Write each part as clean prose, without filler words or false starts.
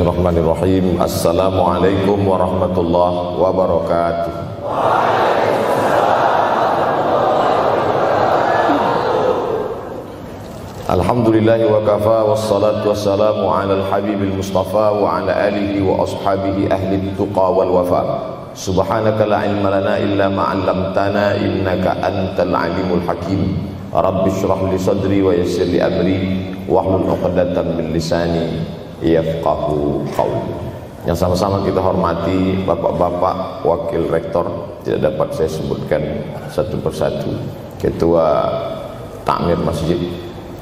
Bismillahirrahmanirrahim. Assalamualaikum warahmatullahi wabarakatuh. Alhamdulillahi wa kafa, wassalatu wassalamu ala al-habibil mustafa wa ala alihi wa ashabihi ahli tuqa wal wafa. Subhanaka la ilma lana illa ma 'allamtana innaka antal alimul hakim. Rabbi shrah li sadri wa yassir li amri wahlul 'uqdatam min lisani yafqahu qawli. Yang sama-sama kita hormati bapak-bapak wakil rektor, tidak dapat saya sebutkan satu persatu, ketua takmir masjid,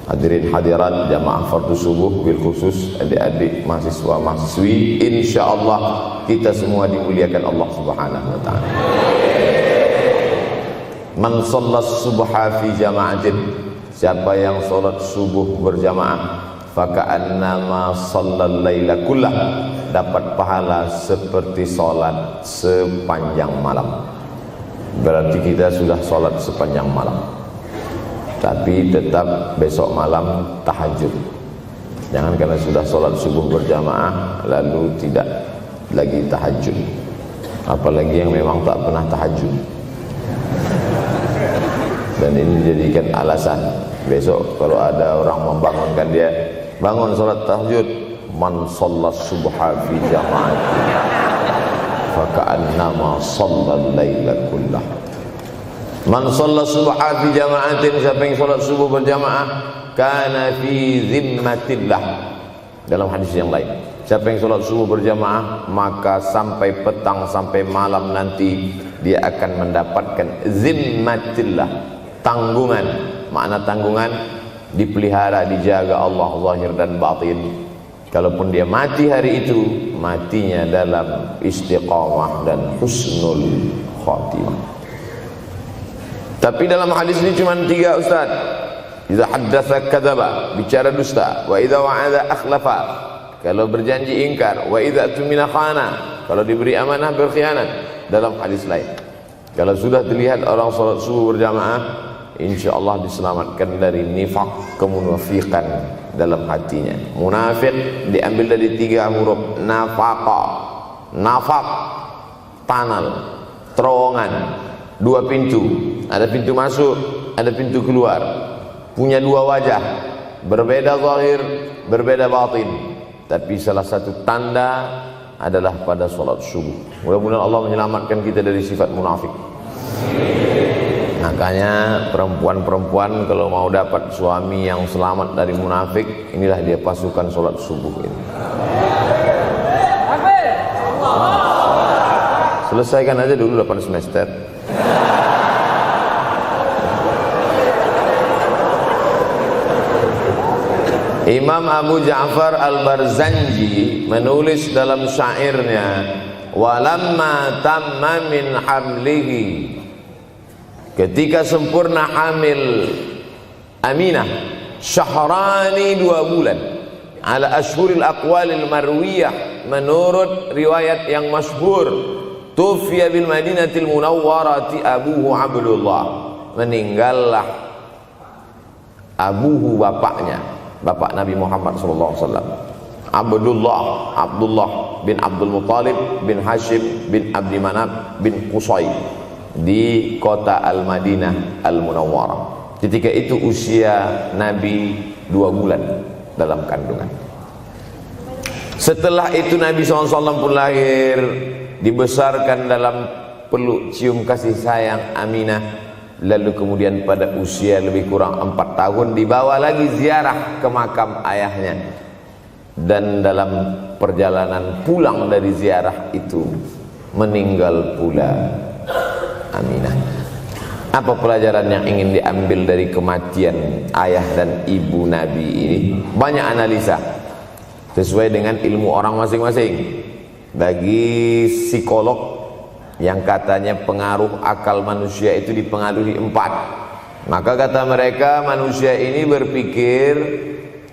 hadirin hadirat jamaah fardu subuh, bil khusus adik-adik mahasiswa mahasiswi, insyaallah kita semua dimuliakan Allah Subhanahu wa taala. Man shallas subha fi jama'atin, siapa yang salat subuh berjamaah, faka'annama shallal laila kullah, dapat pahala seperti salat sepanjang malam. Berarti kita sudah salat sepanjang malam, tapi tetap besok malam tahajud. Jangan karena sudah sholat subuh berjamaah lalu tidak lagi tahajud, apalagi yang memang tak pernah tahajud, dan ini dijadikan alasan. Besok kalau ada orang membangunkan dia, bangun sholat tahajud, man shallas subha fi jama'atin faka'annama shallal laila kullah. Man shalla subha fi jama'atin, siapa yang salat subuh berjamaah, kana fi zimmatillah. Dalam hadis yang lain, siapa yang salat subuh berjamaah, maka sampai petang sampai malam nanti dia akan mendapatkan zimmatillah, tanggungan. Makna tanggungan, dipelihara, dijaga Allah zahir dan batin. Kalaupun dia mati hari itu, matinya dalam istiqamah dan husnul khatimah. Tapi dalam hadis ini cuma 3 ustaz. Idza haddatsa kadzaba, bicara dusta, wa idza wa'ada akhlafa, kalau berjanji ingkar, wa idza tumina khana, kalau diberi amanah berkhianat. Dalam hadis lain, kalau sudah dilihat orang salat subuh berjamaah, insyaallah diselamatkan dari nifaq, kemunafikan dalam hatinya. Munafik diambil dari 3 huruf, nafaqa. Nafaq, tanal, terowongan, 2 pintu, ada pintu masuk, ada pintu keluar, punya 2 wajah, berbeda zahir, berbeda batin. Tapi salah satu tanda adalah pada sholat subuh. Mudah-mudahan Allah menyelamatkan kita dari sifat munafik. Makanya perempuan-perempuan kalau mau dapat suami yang selamat dari munafik, inilah dia pasukan sholat subuh ini. Selesaikan aja dulu 8 semester. Imam Abu Ja'far Al-Barzanji menulis dalam syairnya, walamma tamma min hamlihi, ketika sempurna hamil Aminah, syahrani 2 bulan, ala ashhuril aqwalil marwiyah, menurut riwayat yang masyhur, tufiya bil madinatil munawwarati abuhu Abdullah, meninggallah abuhu, bapaknya, bapak Nabi Muhammad SAW, Abdullah bin Abdul Muttalib bin Hashim bin Abdi Manaf bin Qusay, di kota Al-Madinah Al-Munawwarah. Ketika itu usia Nabi 2 bulan dalam kandungan. Setelah itu Nabi SAW pun lahir, dibesarkan dalam peluk cium kasih sayang Aminah. Lalu kemudian pada usia lebih kurang 4 tahun dibawa lagi ziarah ke makam ayahnya. Dan dalam perjalanan pulang dari ziarah itu meninggal pula Aminah. Apa pelajaran yang ingin diambil dari kematian ayah dan ibu Nabi ini? Banyak analisa sesuai dengan ilmu orang masing-masing. Bagi psikolog yang katanya pengaruh akal manusia itu dipengaruhi 4, maka kata mereka manusia ini berpikir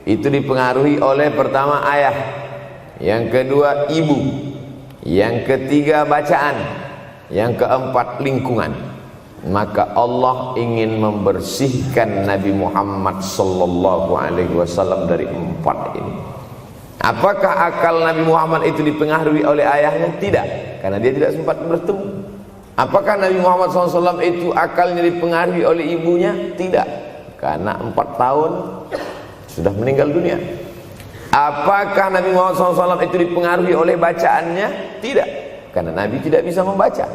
itu dipengaruhi oleh pertama ayah, yang kedua ibu, yang ketiga bacaan, yang keempat lingkungan. Maka Allah ingin membersihkan Nabi Muhammad sallallahu alaihi wasallam dari 4 ini. Apakah akal Nabi Muhammad itu dipengaruhi oleh ayahnya? Tidak, karena dia tidak sempat bertemu. Apakah Nabi Muhammad SAW itu akalnya dipengaruhi oleh ibunya? Tidak, karena 4 tahun sudah meninggal dunia. Apakah Nabi Muhammad SAW itu dipengaruhi oleh bacaannya? Tidak, karena Nabi tidak bisa membaca.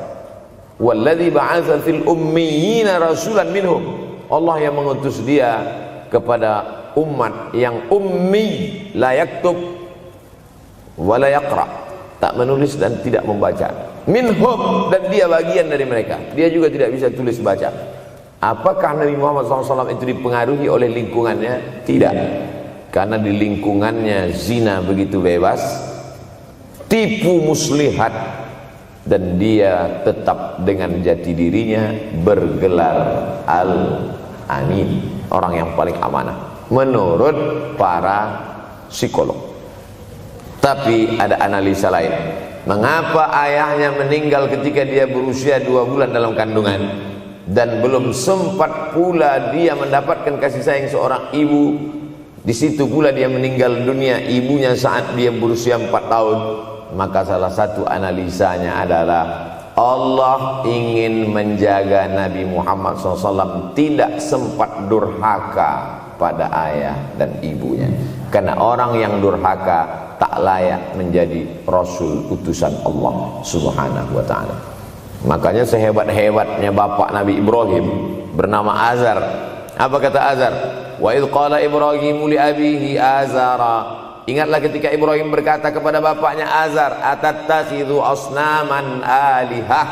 Walladzi ba'atsa fil ummiyina rasulan minhum. Allah yang mengutus dia kepada umat yang ummi, la yaktub wa la yaqra, tak menulis dan tidak membaca. Minhum, dan dia bagian dari mereka, dia juga tidak bisa tulis baca. Apakah Nabi Muhammad SAW itu dipengaruhi oleh lingkungannya? Tidak, karena di lingkungannya zina begitu bebas, tipu muslihat, dan dia tetap dengan jati dirinya bergelar Al-Amin, orang yang paling amanah menurut para psikolog. Tapi ada analisa lain. Mengapa ayahnya meninggal ketika dia berusia 2 bulan dalam kandungan, dan belum sempat pula dia mendapatkan kasih sayang seorang ibu? Di situ pula dia meninggal dunia, ibunya saat dia berusia 4 tahun. Maka salah satu analisanya adalah Allah ingin menjaga Nabi Muhammad SAW tidak sempat durhaka pada ayah dan ibunya, karena orang yang durhaka tak layak menjadi rasul utusan Allah Subhanahu wa ta'ala. Makanya sehebat-hebatnya bapak Nabi Ibrahim bernama Azar. Apa kata Azar? Wa idh qala Ibrahimu li abihi Azara. Ingatlah ketika Ibrahim berkata kepada bapaknya Azar, atattakhidhu asnaman alihah.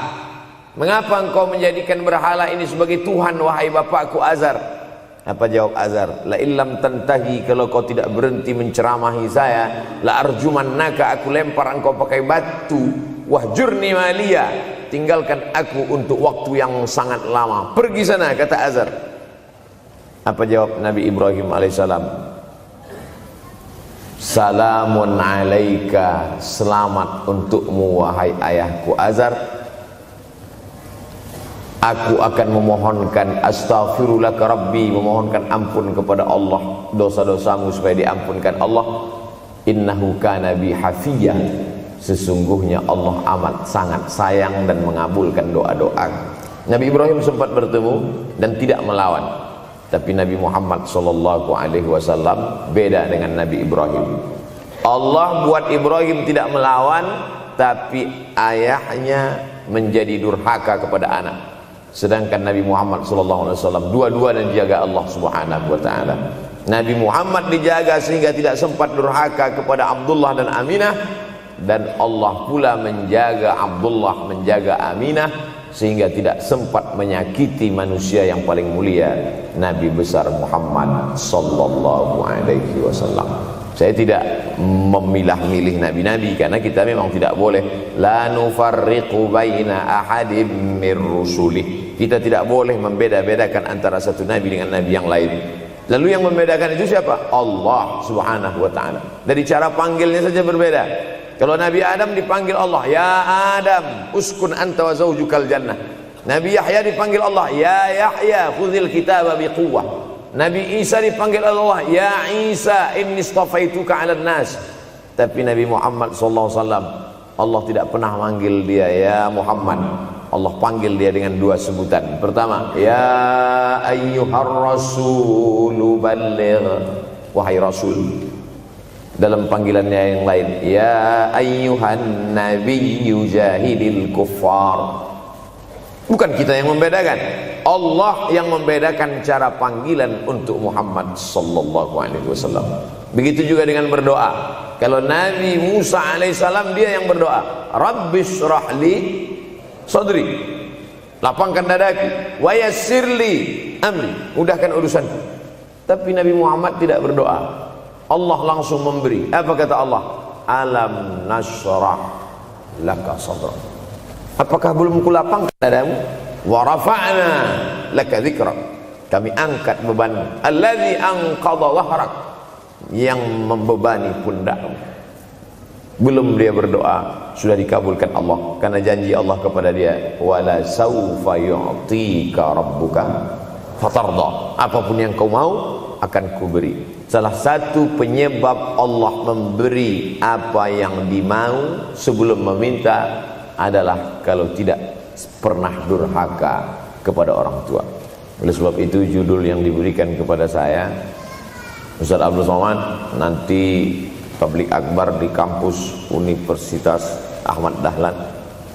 Mengapa engkau menjadikan berhala ini sebagai Tuhan, wahai bapakku Azar? Apa jawab Azar? La illam tantahi, kalau kau tidak berhenti menceramahi saya, la arjumannaka, aku lempar engkau pakai batu. Wahjurni maliya, tinggalkan aku untuk waktu yang sangat lama. Pergi sana, kata Azar. Apa jawab Nabi Ibrahim alaihissalam? Salamun alaika, selamat untukmu wahai ayahku Azar. Aku akan memohonkan astaghfirulaka rabbi, memohonkan ampun kepada Allah dosa-dosamu supaya diampunkan Allah. Innahu kana bi hafiyya, sesungguhnya Allah amat sangat sayang dan mengabulkan doa-doa. Nabi Ibrahim sempat bertemu dan tidak melawan. Tapi Nabi Muhammad SAW beda dengan Nabi Ibrahim. Allah buat Ibrahim tidak melawan, tapi ayahnya menjadi durhaka kepada anak. Sedangkan Nabi Muhammad SAW dua-dua dan dijaga Allah Subhanahu wa ta'ala. Nabi Muhammad dijaga sehingga tidak sempat durhaka kepada Abdullah dan Aminah, dan Allah pula menjaga Abdullah, menjaga Aminah, sehingga tidak sempat menyakiti manusia yang paling mulia, Nabi besar Muhammad sallallahu alaihi wasallam. Saya tidak memilah-milih nabi-nabi, karena kita memang tidak boleh la nufarriqu baina ahadim mir rusulih. Kita tidak boleh membeda-bedakan antara satu nabi dengan nabi yang lain. Lalu yang membedakan itu siapa? Allah Subhanahu wa ta'ala. Dari cara panggilnya saja berbeda. Kalau Nabi Adam dipanggil Allah, ya Adam uskun anta wa zawjukal jannah. Nabi Yahya dipanggil Allah, ya Yahya khudhil kitaba biquwwah. Nabi Isa dipanggil Allah, ya Isa inni istafaituka 'alan nas. Tapi Nabi Muhammad SAW, Allah tidak pernah manggil dia ya Muhammad. Allah panggil dia dengan dua sebutan. Pertama, ya ayyuhar rasulu balligh, wahai rasul. Dalam panggilannya yang lain, ya ayyuhan nabiyyu jahidil kuffar. Bukan kita yang membedakan, Allah yang membedakan cara panggilan untuk Muhammad sallallahu alaihi wasallam. Begitu juga dengan berdoa. Kalau Nabi Musa alaihissalam, dia yang berdoa, Rabbis shrahli sadri, lapangkan dadaku, wa yassirli amri, mudahkan urusanku. Tapi Nabi Muhammad tidak berdoa, Allah langsung memberi. Apa kata Allah? Alam nashrah laka sadrak. Apakah belum kulapangkan dadamu? Wa rafa'na laka dzikrak. Kami angkat beban. Allazi anqadha dhahrak, yang membebani pundakmu. Belum dia berdoa, sudah dikabulkan Allah, karena janji Allah kepada dia, wala saufa yu'tika rabbuka fatarda. Apapun yang kau mau akan kuberi. salah satu penyebab Allah memberi apa yang dimau sebelum meminta adalah kalau tidak pernah durhaka kepada orang tua. Oleh sebab itu judul yang diberikan kepada saya, Ustaz Abdul Somad, nanti tablik akbar di kampus Universitas Ahmad Dahlan,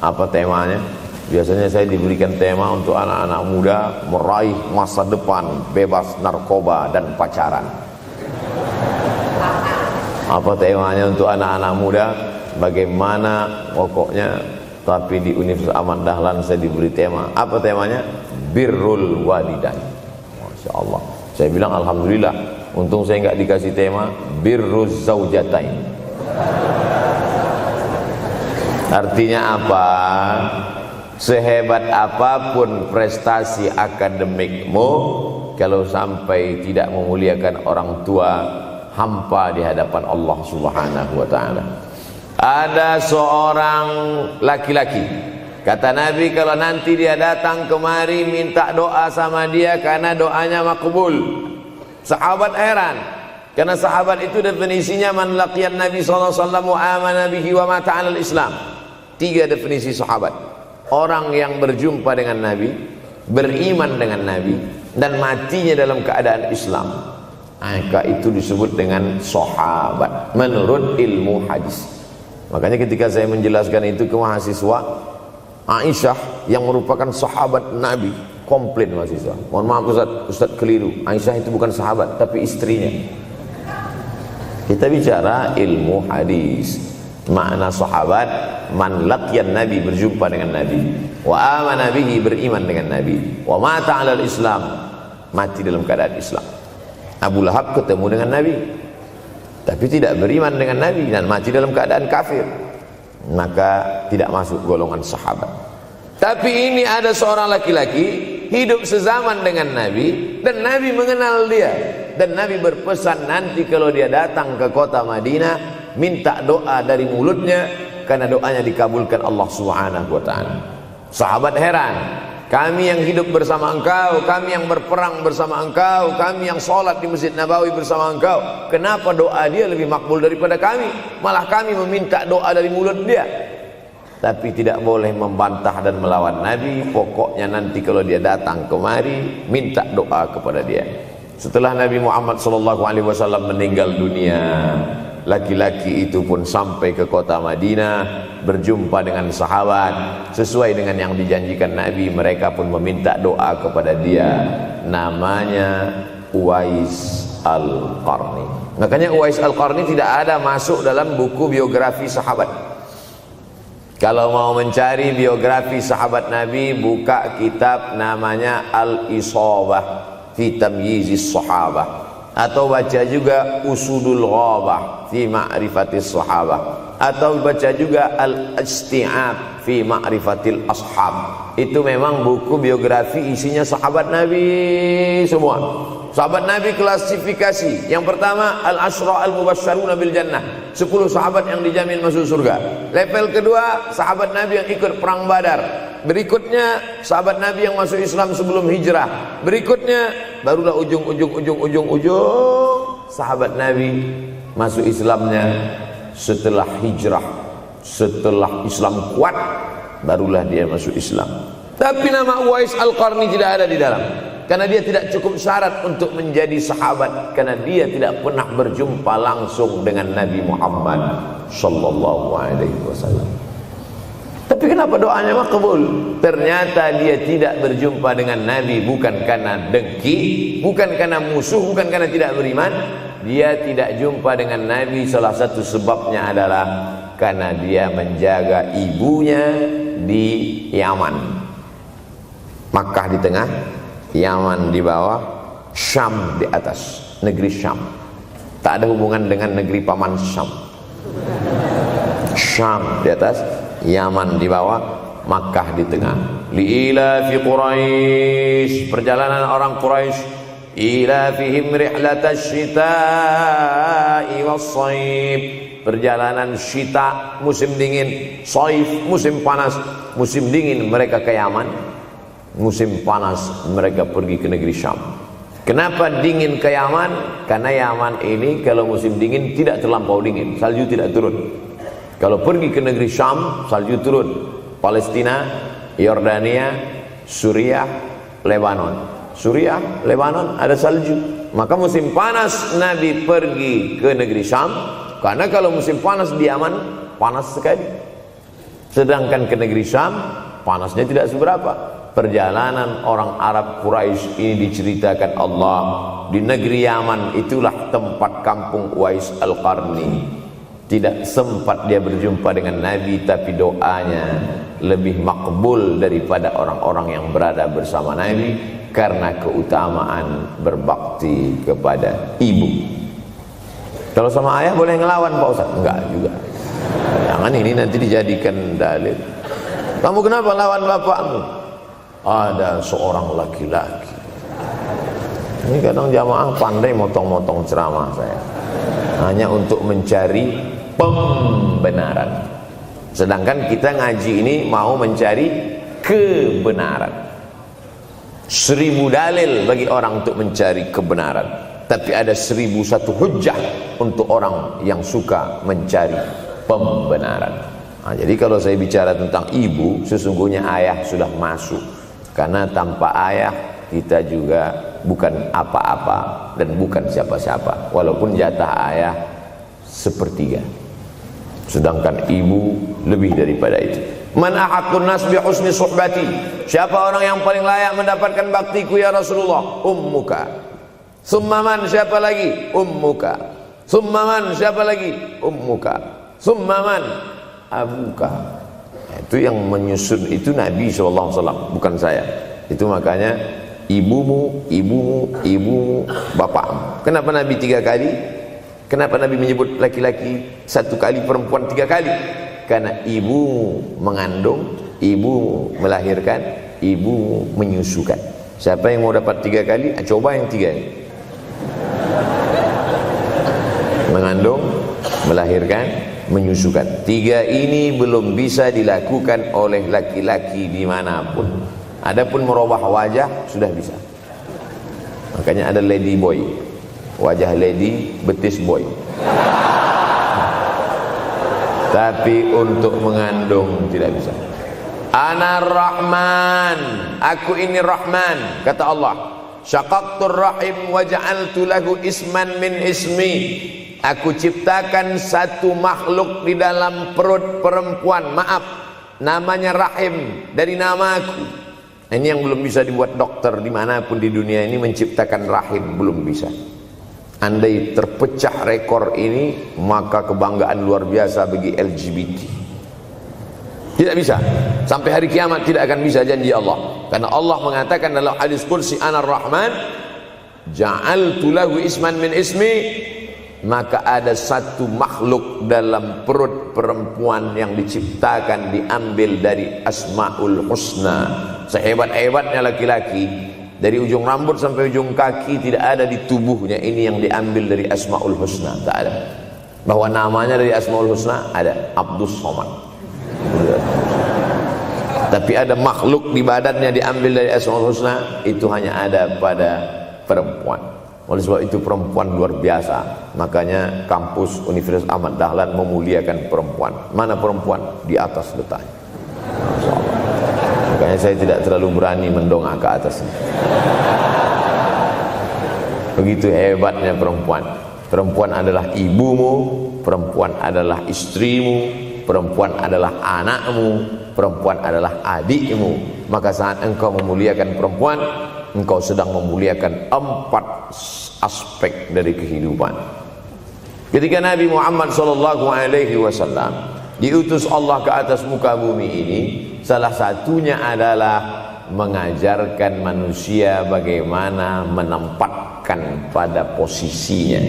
apa temanya? Biasanya saya diberikan tema untuk anak-anak muda meraih masa depan bebas narkoba dan pacaran. Apa temanya untuk anak-anak muda? Bagaimana pokoknya, tapi di Universitas Ahmad Dahlan saya diberi tema. Apa temanya? Birrul walidain. Masya Allah. Saya bilang alhamdulillah, untung saya nggak dikasih tema birruz zaujatain. Artinya apa? Sehebat apapun prestasi akademikmu, kalau sampai tidak memuliakan orang tua, hampa di hadapan Allah Subhanahu wa ta'ala. Ada seorang laki-laki, kata Nabi, kalau nanti dia datang kemari minta doa sama dia karena doanya makbul. Sahabat heran, karena sahabat itu definisinya man laqiyan Nabi sallallahu alaihi wasallam wa amana bihi wa mata 'alal Islam. 3 definisi sahabat. Orang yang berjumpa dengan Nabi, beriman dengan Nabi, dan matinya dalam keadaan Islam, maka itu disebut dengan sahabat menurut ilmu hadis. Makanya ketika saya menjelaskan itu ke mahasiswa, Aisyah yang merupakan sahabat Nabi, komplain mahasiswa, mohon maaf Ustaz keliru, Aisyah itu bukan sahabat tapi istrinya. Kita bicara ilmu hadis. Makna sahabat, man laqiyan Nabi, berjumpa dengan Nabi, wa amana bihi, beriman dengan Nabi, wa mata 'alal Islam, mati dalam keadaan Islam. Abu Lahab ketemu dengan Nabi tapi tidak beriman dengan Nabi dan mati dalam keadaan kafir, maka tidak masuk golongan sahabat. Tapi ini ada seorang laki-laki hidup sezaman dengan Nabi dan Nabi mengenal dia, dan Nabi berpesan nanti kalau dia datang ke kota Madinah minta doa dari mulutnya karena doanya dikabulkan Allah Subhanahu wa ta'ala. Sahabat heran, kami yang hidup bersama engkau, kami yang berperang bersama engkau, kami yang sholat di Masjid Nabawi bersama engkau, kenapa doa dia lebih makbul daripada kami? Malah kami meminta doa dari mulut dia. Tapi tidak boleh membantah dan melawan Nabi. Pokoknya nanti kalau dia datang kemari minta doa kepada dia. Setelah Nabi Muhammad SAW meninggal dunia, laki-laki itu pun sampai ke kota Madinah, berjumpa dengan sahabat. Sesuai dengan yang dijanjikan Nabi, mereka pun meminta doa kepada dia. Namanya Uwais Al-Qarni. Makanya Uwais Al-Qarni tidak ada masuk dalam buku biografi sahabat. Kalau mau mencari biografi sahabat Nabi, buka kitab namanya Al-Isabah fi Tamyizis Sahabah, atau baca juga Usudul Ghabah fi Ma'rifatis Sahabah, atau baca juga Al-Isti'ab fi Ma'rifatil Ashab. Itu memang buku biografi isinya sahabat Nabi semua. Sahabat Nabi klasifikasi. Yang pertama, Al-Ashra Al-Mubasysyaruna bil Jannah, 10 sahabat yang dijamin masuk surga. Level kedua, sahabat Nabi yang ikut perang Badar. Berikutnya, sahabat Nabi yang masuk Islam sebelum hijrah. Berikutnya, barulah ujung sahabat Nabi masuk Islamnya setelah hijrah, setelah Islam kuat, barulah dia masuk Islam. Tapi nama Uwais Al-Qarni tidak ada di dalam, karena dia tidak cukup syarat untuk menjadi sahabat, karena dia tidak pernah berjumpa langsung dengan Nabi Muhammad sallallahu alaihi wasallam. Tapi kenapa doanya makbul? Ternyata dia tidak berjumpa dengan Nabi bukan karena dengki, bukan karena musuh, bukan karena tidak beriman. Dia tidak jumpa dengan Nabi, salah satu sebabnya adalah karena dia menjaga ibunya di Yaman. Makkah di tengah, Yaman di bawah, Syam di atas, negeri Syam. Tak ada hubungan dengan negeri paman Syam. Syam di atas, Yaman di bawah, Makkah di tengah. Li'ila fi Quraisy, perjalanan orang Quraisy. Ila fihim rihlatash shita'i was-shaib, perjalanan syita musim dingin, shaif musim panas. Musim dingin mereka ke Yaman, musim panas mereka pergi ke negeri Syam. Kenapa dingin ke Yaman? Karena Yaman ini kalau musim dingin tidak terlampau dingin, salju tidak turun. Kalau pergi ke negeri Syam, salju turun. Palestina, Yordania, Suriah, Lebanon. Suriah, Lebanon ada salju. Maka musim panas Nabi pergi ke negeri Syam, karena kalau musim panas di Yaman panas sekali. Sedangkan ke negeri Syam panasnya tidak seberapa. Perjalanan orang Arab Quraisy ini diceritakan Allah, di negeri Yaman itulah tempat kampung Uwais Al-Qarni. Tidak sempat dia berjumpa dengan Nabi, tapi doanya lebih makbul daripada orang-orang yang berada bersama Nabi, karena keutamaan berbakti kepada ibu. Kalau sama ayah boleh ngelawan Pak Ustaz? Enggak juga. Jangan ini nanti dijadikan dalil. Kamu kenapa lawan bapakmu? Ada seorang laki-laki. Ini kadang jamaah pandai motong-motong ceramah saya, hanya untuk mencari pembenaran. Sedangkan kita ngaji ini mau mencari kebenaran. 1000 dalil bagi orang untuk mencari kebenaran, tapi ada 1001 hujjah untuk orang yang suka mencari pembenaran. Nah, jadi kalau saya bicara tentang ibu, sesungguhnya ayah sudah masuk. Karena tanpa ayah kita juga bukan apa-apa dan bukan siapa-siapa, walaupun jatah ayah sepertiga, sedangkan ibu lebih daripada itu. Man ahaqqun nas bi husni suhbati, siapa orang yang paling layak mendapatkan baktiku ya Rasulullah? Ummuka. Summa man, siapa lagi? Ummuka. Summa man, siapa lagi? Ummuka. Summa man, abuka. Itu yang menyusun itu Nabi SAW, bukan saya. Itu makanya ibumu, ibumu, ibumu, bapakmu. Kenapa Nabi 3 kali? Kenapa Nabi menyebut laki-laki 1 kali, perempuan 3 kali? Karena ibumu mengandung, ibumu melahirkan, ibumu menyusukan. Siapa yang mau dapat 3 kali? Coba yang 3 ini. Mengandung, melahirkan, menyusukan. 3 ini belum bisa dilakukan oleh laki-laki dimanapun. Adapun merubah wajah sudah bisa. Makanya ada lady boy, wajah lady, betis boy. Tapi untuk mengandung tidak bisa. Ana Rahman, aku ini Rahman, kata Allah. Syaqaqtur rahim wa ja'altu lahu isman min ismi. Aku ciptakan satu makhluk di dalam perut perempuan, maaf, namanya rahim, dari namaku. Ini yang belum bisa dibuat dokter dimanapun di dunia ini, menciptakan rahim, belum bisa. Andai terpecah rekor ini, maka kebanggaan luar biasa bagi LGBT. Tidak bisa, sampai hari kiamat tidak akan bisa, janji Allah. Karena Allah mengatakan dalam hadis qudsi, Ana Rahman ja'altu lahu isman min ismi. Maka ada satu makhluk dalam perut perempuan yang diciptakan, diambil dari Asmaul Husna. Sehebat-hebatnya laki-laki, dari ujung rambut sampai ujung kaki tidak ada di tubuhnya ini yang diambil dari Asmaul Husna, tak ada. Bahwa namanya dari Asmaul Husna ada, Abdus Somad. Tapi ada makhluk di badannya diambil dari Asmaul Husna, itu hanya ada pada perempuan. Oleh sebab itu perempuan luar biasa. Makanya kampus Universitas Ahmad Dahlan memuliakan perempuan. Mana perempuan? Di atas letaknya. Makanya saya tidak terlalu berani mendongak ke atas. Begitu hebatnya perempuan. Perempuan adalah ibumu, perempuan adalah istrimu, perempuan adalah anakmu, perempuan adalah adikmu. Maka saat engkau memuliakan perempuan, engkau sedang memuliakan 4 aspek dari kehidupan. Ketika Nabi Muhammad SAW diutus Allah ke atas muka bumi ini, salah satunya adalah mengajarkan manusia bagaimana menempatkan pada posisinya.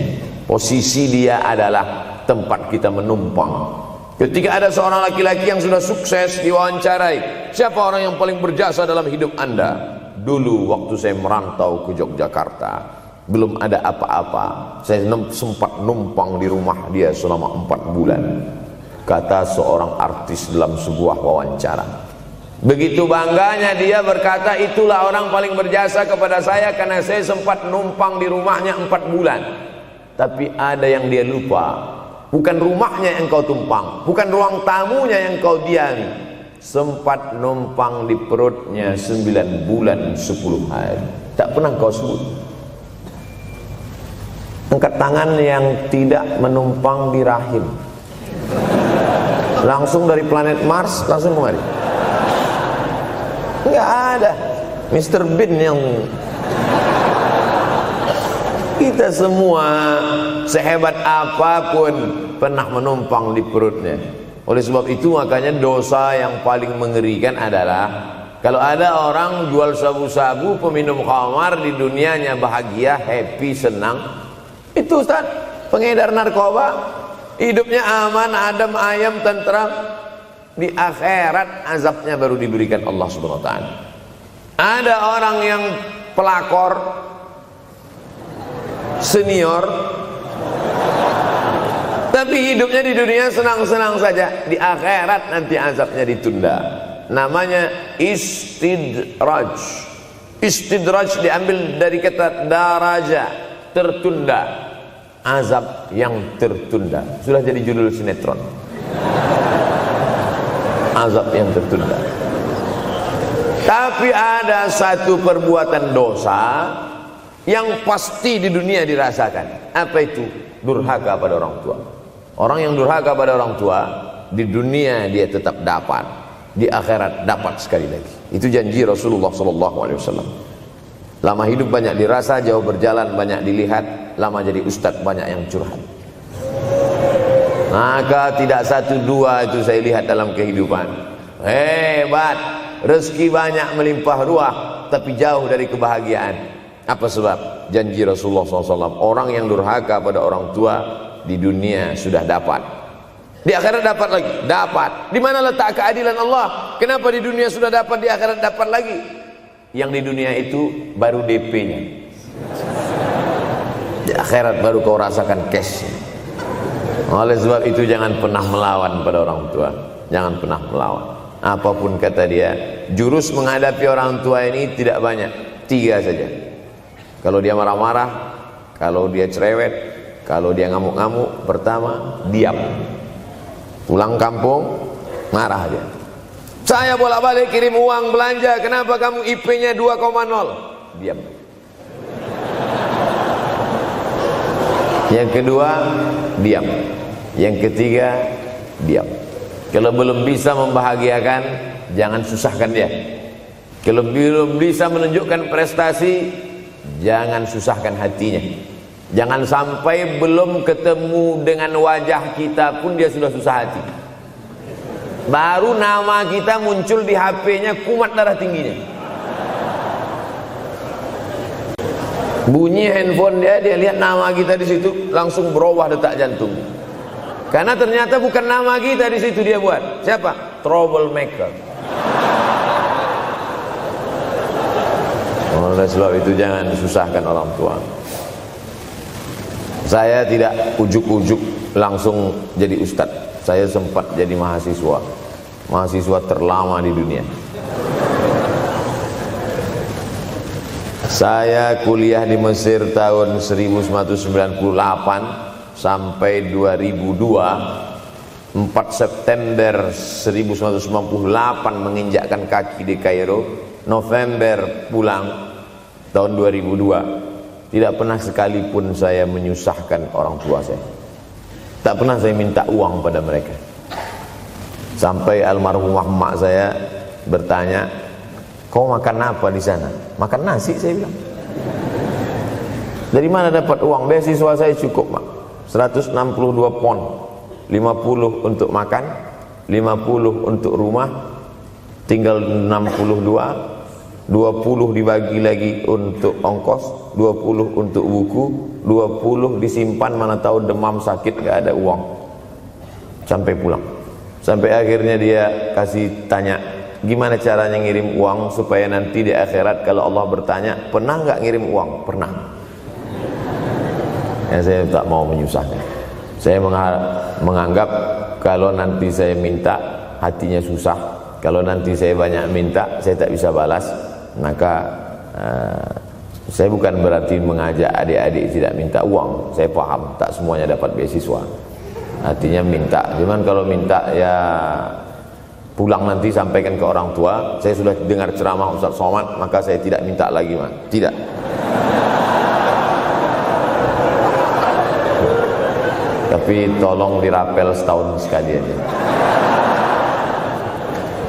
Posisi dia adalah tempat kita menumpang. Ketika ada seorang laki-laki yang sudah sukses diwawancarai, siapa orang yang paling berjasa dalam hidup Anda? Dulu waktu saya merantau ke Yogyakarta, belum ada apa-apa, saya sempat numpang di rumah dia selama 4 bulan. Kata seorang artis dalam sebuah wawancara, Begitu bangganya dia berkata, itulah orang paling berjasa kepada saya karena saya sempat numpang di rumahnya 4 bulan. Tapi ada yang dia lupa, bukan rumahnya yang kau tumpang, bukan ruang tamunya yang kau diami, sempat numpang di perutnya 9 bulan 10 hari. Tak pernah kau sebut. Angkat tangan yang tidak menumpang di rahim, langsung dari planet Mars langsung kemari. Enggak ada. Mr. Bean yang kita semua sehebat apapun pernah menumpang di perutnya. Oleh sebab itu makanya dosa yang paling mengerikan adalah kalau ada orang jual sabu-sabu, peminum khamar, di dunianya bahagia, happy, senang. Itu Ustaz, pengedar narkoba, hidupnya aman, adem, ayem, tentram. Di akhirat azabnya baru diberikan Allah Subhanahu wa taala. Ada orang yang pelakor senior, tapi hidupnya di dunia senang-senang saja. Di akhirat nanti azabnya ditunda. Namanya istidraj. Istidraj diambil dari kata daraja, tertunda. Azab yang tertunda. Sudah jadi judul sinetron. Azab yang tertunda. Tapi ada satu perbuatan dosa yang pasti di dunia dirasakan. Apa itu? Durhaka pada orang tua. Orang yang durhaka pada orang tua, di dunia dia tetap dapat, di akhirat dapat sekali lagi. Itu janji Rasulullah SAW. Lama hidup banyak dirasa, jauh berjalan banyak dilihat, lama jadi ustadz banyak yang curhat. Maka tidak 1 2 itu saya lihat dalam kehidupan. Hebat, rezeki banyak melimpah ruah, tapi jauh dari kebahagiaan. Apa sebab? Janji Rasulullah SAW. Orang yang durhaka pada orang tua di dunia sudah dapat, di akhirat dapat lagi. Dapat. Di mana letak keadilan Allah? Kenapa di dunia sudah dapat, di akhirat dapat lagi? Yang di dunia itu baru DP-nya, di akhirat baru kau rasakan cash. Oleh sebab itu jangan pernah melawan pada orang tua. Jangan pernah melawan. Apapun kata dia, jurus menghadapi orang tua ini tidak banyak, 3 saja. Kalau dia marah-marah, kalau dia cerewet, kalau dia ngamuk-ngamuk, pertama diam. Pulang kampung marah aja. Saya bolak-balik kirim uang belanja, kenapa kamu IP-nya 2,0? Diam. Yang kedua, diam. Yang ketiga, diam. Kalau belum bisa membahagiakan, jangan susahkan dia. Kalau belum bisa menunjukkan prestasi, jangan susahkan hatinya. Jangan sampai belum ketemu dengan wajah kita pun dia sudah susah hati. Baru nama kita muncul di HP-nya, kumat darah tingginya. Bunyi handphone dia lihat nama kita di situ, langsung berubah detak jantung. Karena ternyata bukan nama kita di situ dia buat. Siapa? Troublemaker. Oleh sebab itu jangan susahkan orang tua. Saya tidak ujuk-ujuk langsung jadi ustadz. Saya sempat jadi mahasiswa terlama di dunia. Saya kuliah di Mesir tahun 1998 sampai 2002. 4 September 1998 menginjakkan kaki di Kairo. November pulang tahun 2002. Tidak pernah sekalipun saya menyusahkan orang tua saya. Tak pernah saya minta uang pada mereka. Sampai almarhumah emak saya bertanya, kau makan apa di sana? Makan nasi, saya bilang. Dari mana dapat uang? Beasiswa saya cukup, Mak. 162 pon. 50 untuk makan, 50 untuk rumah, tinggal 62. 20 dibagi lagi untuk ongkos, 20 untuk buku, 20 disimpan, mana tahu demam sakit gak ada uang. Sampai pulang. Sampai akhirnya dia kasih tanya, gimana caranya ngirim uang supaya nanti di akhirat kalau Allah bertanya, pernah gak ngirim uang? Pernah. Ya, saya tak mau menyusahkan. Saya menganggap kalau nanti saya minta hatinya susah, Kalau nanti saya banyak minta, saya tak bisa balas, maka saya bukan berarti mengajak adik-adik tidak minta uang. Saya paham, tak semuanya dapat beasiswa. Artinya minta, cuman kalau minta ya pulang nanti sampaikan ke orang tua, saya sudah dengar ceramah Ustaz Somad, maka saya tidak minta lagi, Mas. Tidak. Tapi tolong dirapel setahun sekali aja.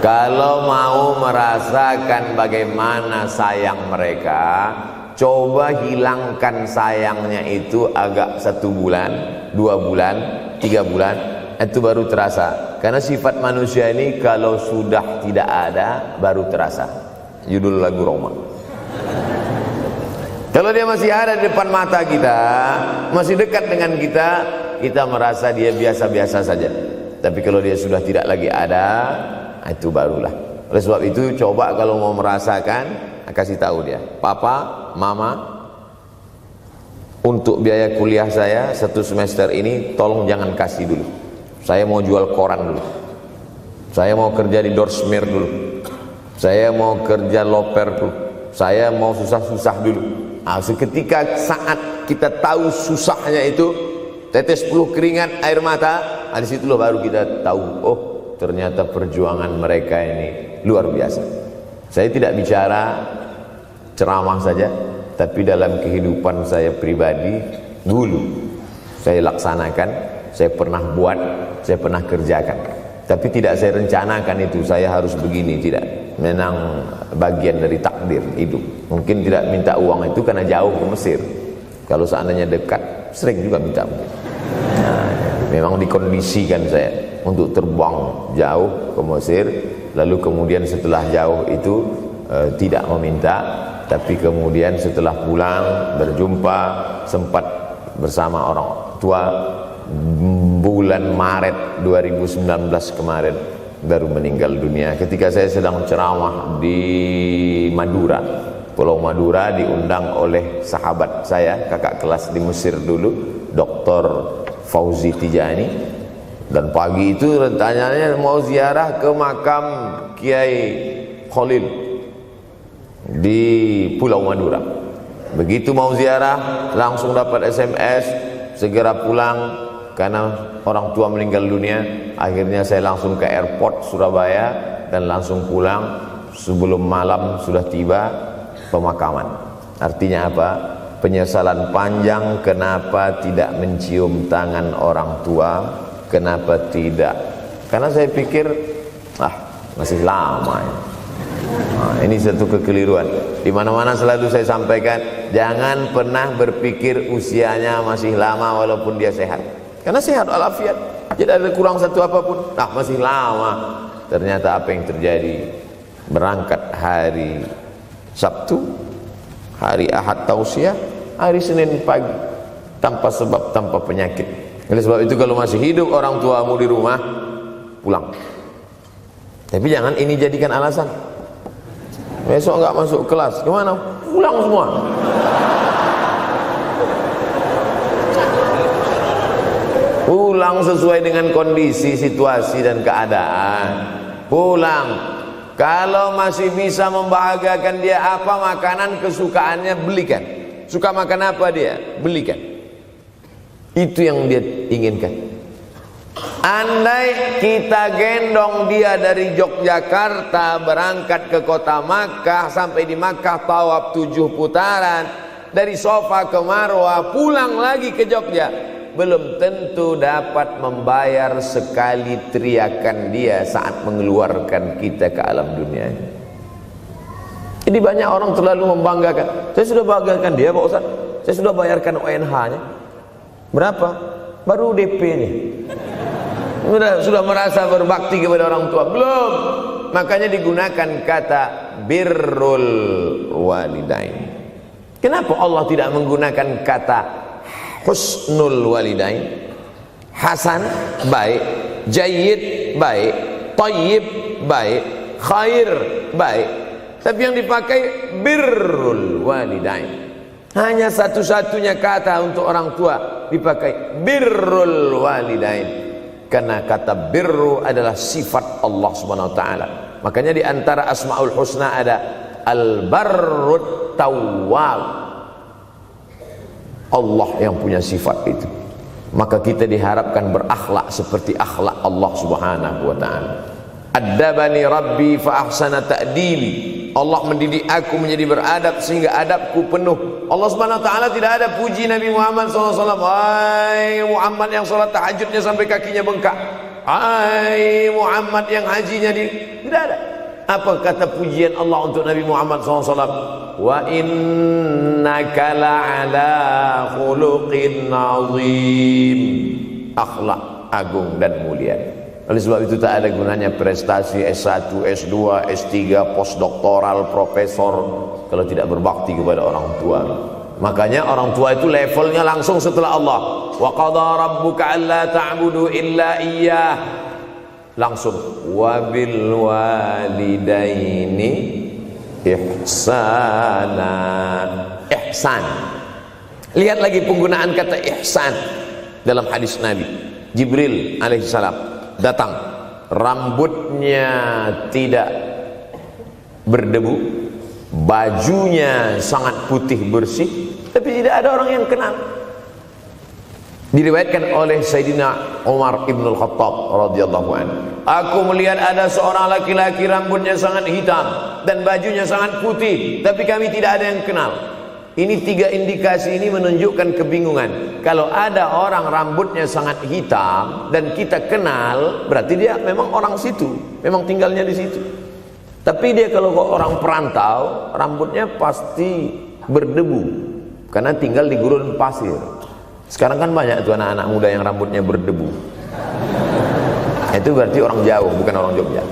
Kalau mau merasakan bagaimana sayang mereka, coba hilangkan sayangnya itu agak 1 bulan, 2 bulan, 3 bulan, itu baru terasa. Karena sifat manusia ini kalau sudah tidak ada baru terasa. Judul lagu Roma. Kalau dia masih ada di depan mata kita, masih dekat dengan kita, kita merasa dia biasa-biasa saja. Tapi kalau dia sudah tidak lagi ada, itu barulah. Oleh sebab itu coba kalau mau merasakan, kasih tahu dia, papa, mama, untuk biaya kuliah saya 1 semester ini tolong jangan kasih dulu. Saya mau jual koran dulu, saya mau kerja di Dorsmir dulu, saya mau kerja loper dulu, saya mau susah-susah dulu. Nah, seketika saat kita tahu susahnya itu, tetes peluh keringat, air mata, di situ loh baru kita tahu, oh ternyata perjuangan mereka ini luar biasa. Saya tidak bicara ceramah saja, tapi dalam kehidupan saya pribadi dulu saya laksanakan, saya pernah buat, saya pernah kerjakan. Tapi tidak saya rencanakan itu, saya harus begini, tidak. Memang bagian dari takdir hidup. Mungkin tidak minta uang itu karena jauh ke Mesir. Kalau seandainya dekat, sering juga minta. Nah, memang dikondisikan saya untuk terbang jauh ke Mesir, lalu kemudian setelah jauh itu tidak meminta, tapi kemudian setelah pulang berjumpa, sempat bersama orang tua bulan Maret 2019 kemarin baru meninggal dunia ketika saya sedang ceramah di Madura, Pulau Madura, diundang oleh sahabat saya, kakak kelas di Mesir dulu, Dr. Fauzi Tijani. Dan pagi itu rencananya mau ziarah ke makam Kiai Khalil di Pulau Madura. Begitu mau ziarah langsung dapat SMS segera pulang karena orang tua meninggal dunia. Akhirnya saya langsung ke airport Surabaya dan langsung pulang. Sebelum malam sudah tiba pemakaman. Artinya apa? Penyesalan panjang kenapa tidak mencium tangan orang tua, kenapa tidak. Karena saya pikir masih lama ya. Nah, ini satu kekeliruan. Di mana-mana selalu saya sampaikan, jangan pernah berpikir usianya masih lama walaupun dia sehat. Karena sehat walafiat, tidak ada kurang satu apapun. Masih lama. Ternyata apa yang terjadi? Berangkat hari Sabtu, hari Ahad tausiah, hari Senin pagi, tanpa sebab, tanpa penyakit. Oleh sebab itu kalau masih hidup orang tuamu di rumah, pulang. Tapi jangan ini jadikan alasan. Besok enggak masuk kelas, kemana? Pulang semua. Pulang sesuai dengan kondisi, situasi dan keadaan. Pulang. Kalau masih bisa membahagiakan dia apa makanan kesukaannya, belikan. Suka makan apa dia, belikan. Itu yang dia inginkan. Andai kita gendong dia dari Yogyakarta berangkat ke kota Makkah, sampai di Makkah tawaf 7 putaran, dari Safa ke Marwah, pulang lagi ke Jogja, belum tentu dapat membayar sekali teriakan dia saat mengeluarkan kita ke alam dunia. Jadi banyak orang terlalu membanggakan. Saya sudah banggakan dia Pak Ustaz, saya sudah bayarkan ONH-nya. Berapa? Baru DP-nya. Sudah merasa berbakti kepada orang tua? Belum. Makanya digunakan kata birrul walidain. Kenapa Allah tidak menggunakan kata husnul walidain? Hasan baik, jayyid baik, thayyib baik, khair baik. Tapi yang dipakai birrul walidain. Hanya satu-satunya kata untuk orang tua dipakai birrul walidain. Karena kata birru adalah sifat Allah Subhanahu wa taala. Makanya di antara Asmaul Husna ada Al-Barrut Tawwab. Allah yang punya sifat itu. Maka kita diharapkan berakhlak seperti akhlak Allah Subhanahu wa taala. Addabani Rabbi fa ahsana ta'dili. Allah mendidik aku menjadi beradab sehingga adabku penuh. Allah Subhanahu wa taala tidak ada puji Nabi Muhammad SAW. Hai Muhammad yang salat tahajudnya sampai kakinya bengkak. Hai Muhammad yang hajinya tidak ada. Apa kata pujian Allah untuk Nabi Muhammad SAW? Wa innaka la'ala khuluqin azim. Akhlak agung dan mulia. Oleh sebab itu tak ada gunanya prestasi S1, S2, S3, postdoktoral, profesor kalau tidak berbakti kepada orang tua. Makanya orang tua itu levelnya langsung setelah Allah. Wa qadha rabbuka alla ta'budu illa iyyah. Langsung wabil walidaini ihsana. Ihsan. Lihat lagi penggunaan kata ihsan dalam hadis Nabi. Jibril alaihissalam datang, rambutnya tidak berdebu, bajunya sangat putih bersih, tapi tidak ada orang yang kenal. Diriwayatkan oleh Sayyidina Umar ibn al-Khattab radhiyallahu anhu, aku melihat ada seorang laki-laki rambutnya sangat hitam dan bajunya sangat putih, tapi kami tidak ada yang kenal. Ini tiga indikasi ini menunjukkan kebingungan. Kalau ada orang rambutnya sangat hitam dan kita kenal, berarti dia memang orang situ, memang tinggalnya di situ. Tapi dia kalau orang perantau, rambutnya pasti berdebu karena tinggal di gurun pasir. Sekarang kan banyak tuh anak-anak muda yang rambutnya berdebu. Itu berarti orang jauh, bukan orang Jogja.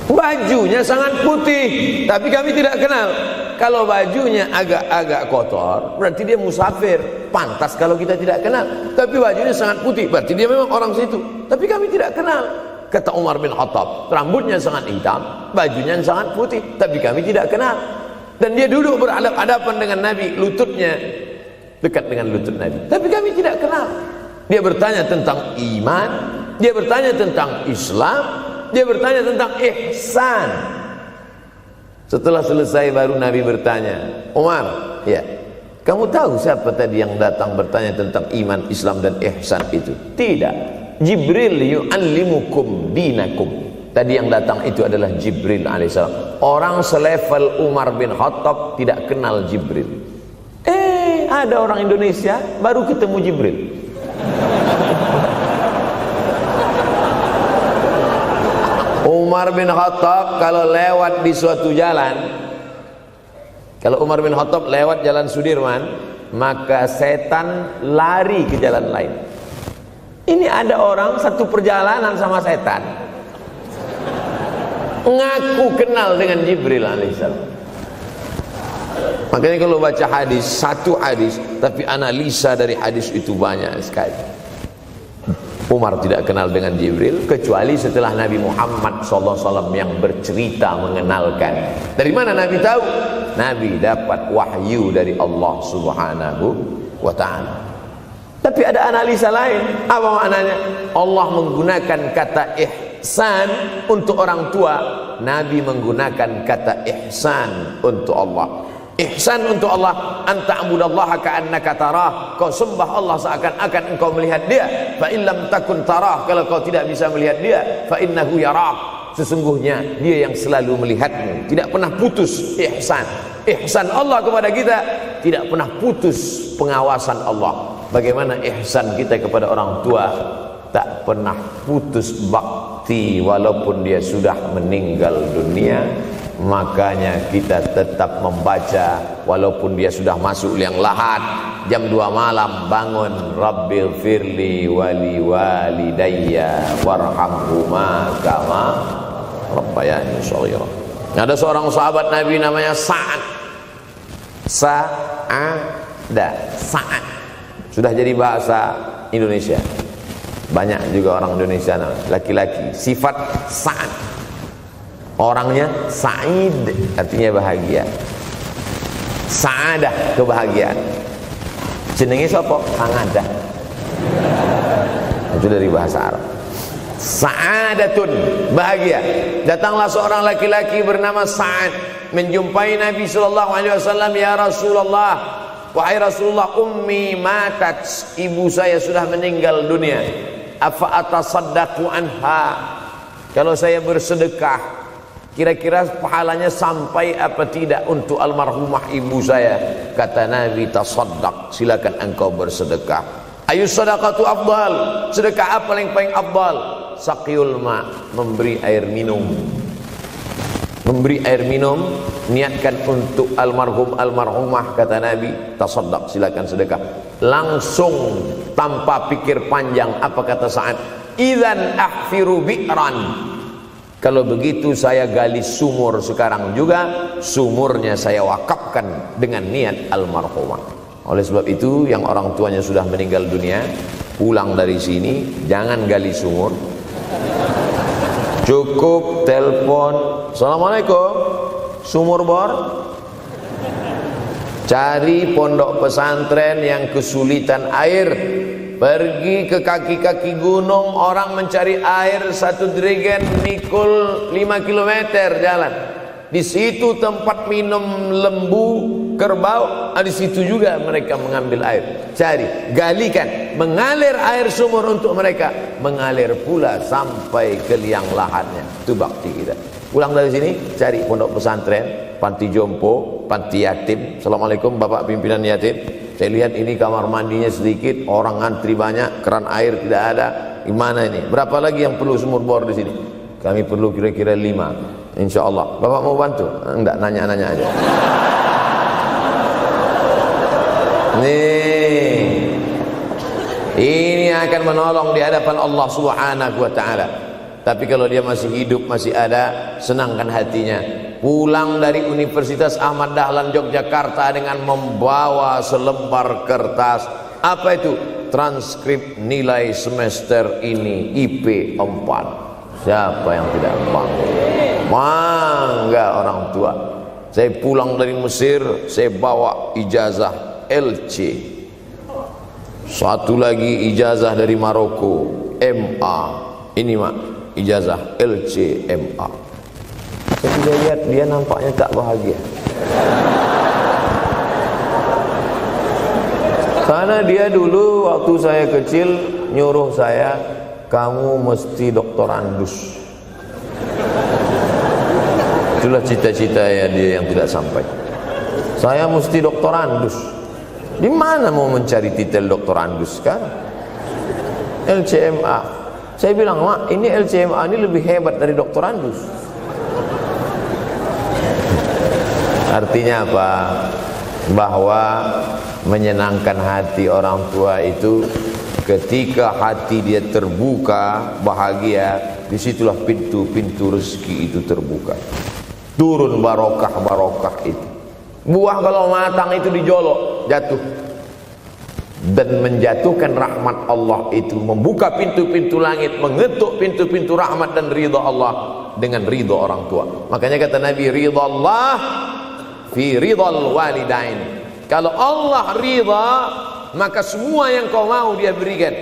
Bajunya sangat putih, tapi kami tidak kenal. Kalau bajunya agak-agak kotor, berarti dia musafir. Pantas kalau kita tidak kenal. Tapi bajunya sangat putih, berarti dia memang orang situ. Tapi kami tidak kenal. Kata Umar bin Khattab, rambutnya sangat hitam, bajunya sangat putih, tapi kami tidak kenal. Dan dia duduk berhadapan dengan Nabi, lututnya dekat dengan lutut Nabi, tapi kami tidak kenal. Dia bertanya tentang iman, dia bertanya tentang Islam, dia bertanya tentang ihsan. Setelah selesai baru Nabi bertanya, Umar, ya, kamu tahu siapa tadi yang datang bertanya tentang iman, Islam dan ihsan itu? Tidak, Jibril yu'allimukum dinakum. Tadi yang datang itu adalah Jibril alaihissalam. Orang selevel Umar bin Khattab tidak kenal Jibril. Ada orang Indonesia baru ketemu Jibril. Umar bin Khattab kalau lewat di suatu jalan, kalau Umar bin Khattab lewat jalan Sudirman, maka setan lari ke jalan lain. Ini ada orang satu perjalanan sama setan, ngaku kenal dengan Jibril alaihissalam. Makanya kalau baca hadis, satu hadis, tapi analisa dari hadis itu banyak sekali. Umar tidak kenal dengan Jibril kecuali setelah Nabi Muhammad SAW yang bercerita mengenalkan. Dari mana Nabi tahu? Nabi dapat wahyu dari Allah Subhanahu wa ta'ala. Tapi ada analisa lain. Apa maknanya? Allah menggunakan kata ihsan untuk orang tua, Nabi menggunakan kata ihsan untuk Allah. Ihsan untuk Allah, anta'budallaha ka'annaka tarah, kau sembah Allah seakan-akan engkau melihat dia. Fa in lam takun tarah, kalau kau tidak bisa melihat dia, fa innahu yarak, sesungguhnya dia yang selalu melihatmu, tidak pernah putus. Ihsan Allah kepada kita, tidak pernah putus pengawasan Allah. Bagaimana ihsan kita kepada orang tua? Tak pernah putus bakti walaupun dia sudah meninggal dunia. Makanya kita tetap membaca walaupun dia sudah masuk liang lahat, jam 2 malam bangun, Rabbil firli wali walidayya warhamhuma kama rabbayani shaghira. Ada seorang sahabat Nabi namanya Sa'ad. Sa'ad sudah jadi bahasa Indonesia. Banyak juga orang Indonesia laki-laki sifat Sa'ad. Orangnya Sa'id, artinya bahagia. Sa'adah, kebahagiaan. Jenenge sapa? Sangadah. Itu dari bahasa Arab. Sa'adatun, bahagia. Datanglah seorang laki-laki bernama Sa'ad menjumpai Nabi sallallahu alaihi wasallam. Ya Rasulullah, wahai Rasulullah, ummi matat, ibu saya sudah meninggal dunia. Afa atasaddaqu anha, kalau saya bersedekah kira-kira pahalanya sampai apa tidak untuk almarhumah ibu saya? Kata Nabi, tasaddaq, silakan engkau bersedekah. Ayu sadaqatu afdal, sedekah apa yang paling afdal? Saqiyul ma, memberi air minum. Memberi air minum, niatkan untuk almarhum almarhumah, kata Nabi, tasaddaq, silakan sedekah. Langsung tanpa pikir panjang, apa kata Sa'ad? Idzan ahfiru bi'ran, kalau begitu saya gali sumur sekarang juga, sumurnya saya wakafkan dengan niat almarhumah. Oleh sebab itu, yang orang tuanya sudah meninggal dunia, pulang dari sini jangan gali sumur, cukup telepon, assalamualaikum, sumur bor. Cari pondok pesantren yang kesulitan air, pergi ke kaki-kaki gunung, orang mencari air, satu jerigen nikul 5 km jalan. Di situ tempat minum lembu, kerbau, di situ juga mereka mengambil air. Cari, galikan, mengalir air sumur untuk mereka, mengalir pula sampai ke liang lahatnya. Itu bakti kita. Pulang dari sini, cari pondok pesantren, panti jompo, panti yatim. Assalamualaikum Bapak pimpinan yatim, saya lihat ini kamar mandinya sedikit, orang antri banyak, keran air tidak ada. Gimana ini? Berapa lagi yang perlu sumur bor di sini? Kami perlu kira-kira 5. Insya Allah. Bapak mau bantu? Enggak, nanya-nanya aja. Nih, ini akan menolong di hadapan Allah Subhanahu wa Ta'ala. Tapi kalau dia masih hidup, masih ada, senangkan hatinya. Pulang dari Universitas Ahmad Dahlan Yogyakarta dengan membawa selembar kertas. Apa itu? Transkrip nilai semester ini IP 4. Siapa yang tidak bangga? Bangga orang tua. Saya pulang dari Mesir, saya bawa ijazah LC. Satu lagi ijazah dari Maroko, MA. Ini mak, ijazah LC MA. Saya lihat dia nampaknya tak bahagia. Karena dia dulu waktu saya kecil nyuruh saya, kamu mesti doktorandus. Itulah cita-cita ya dia yang tidak sampai. Saya mesti doktorandus. Di mana mau mencari titel doktorandus sekarang? LCMA. Saya bilang, mak, ini LCMA ini lebih hebat dari doktorandus. Artinya apa? Bahwa menyenangkan hati orang tua itu ketika hati dia terbuka, bahagia, disitulah pintu-pintu rezeki itu terbuka. Turun barokah-barokah itu. Buah kalau matang itu dijolok, jatuh. Dan menjatuhkan rahmat Allah itu, membuka pintu-pintu langit, mengetuk pintu-pintu rahmat dan ridha Allah dengan ridha orang tua. Makanya kata Nabi, ridha Allah fi ridhal walidain. Kalau Allah ridha, maka semua yang kau mau dia berikan.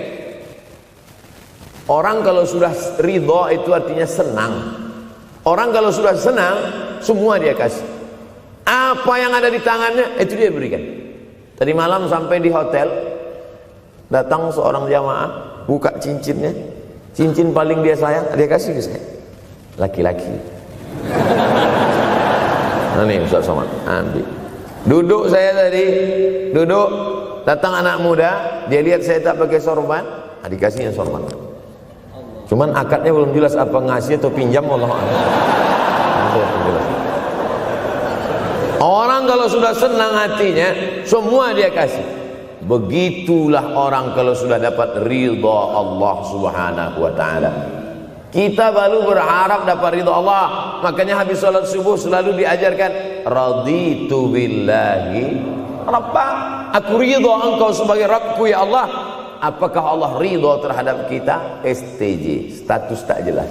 Orang kalau sudah ridha itu artinya senang. Orang kalau sudah senang, semua dia kasih. Apa yang ada di tangannya, itu dia berikan. Tadi malam sampai di hotel, datang seorang jamaah, buka cincinnya. Cincin paling dia sayang, dia kasih ke saya. Laki-laki. Nah nih Ustaz Somad, ambil. Duduk saya tadi, duduk, datang anak muda, dia lihat saya tak pakai sorban, dikasihnya sorban. Cuman akadnya belum jelas apa ngasih atau pinjam, Allah. Orang kalau sudah senang hatinya, semua dia kasih. Begitulah orang kalau sudah dapat ridha Allah Subhanahu wa Ta'ala. Kita baru berharap dapat ridha Allah. Makanya habis salat subuh selalu diajarkan, raditu billahi rabba. Aku ridha engkau sebagai Rabbku ya Allah. Apakah Allah ridha terhadap kita? STJ, status tak jelas.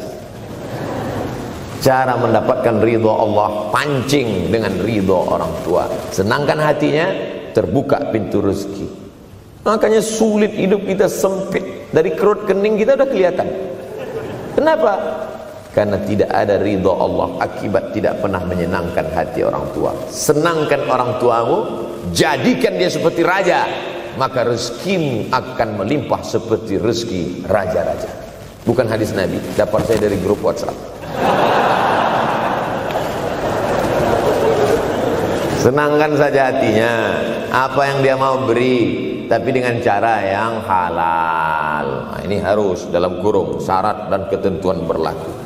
Cara mendapatkan ridha Allah, pancing dengan ridha orang tua. Senangkan hatinya, terbuka pintu rezeki. Makanya sulit hidup kita, sempit. Dari kerut kening kita udah kelihatan. Kenapa? Karena tidak ada ridha Allah akibat tidak pernah menyenangkan hati orang tua. Senangkan orang tuamu, jadikan dia seperti raja, maka rezekimu akan melimpah seperti rezeki raja-raja. Bukan hadis Nabi, dapat saya dari grup WhatsApp. Senangkan saja hatinya, apa yang dia mau beri, tapi dengan cara yang halal. Nah, ini harus dalam kurung syarat dan ketentuan berlaku.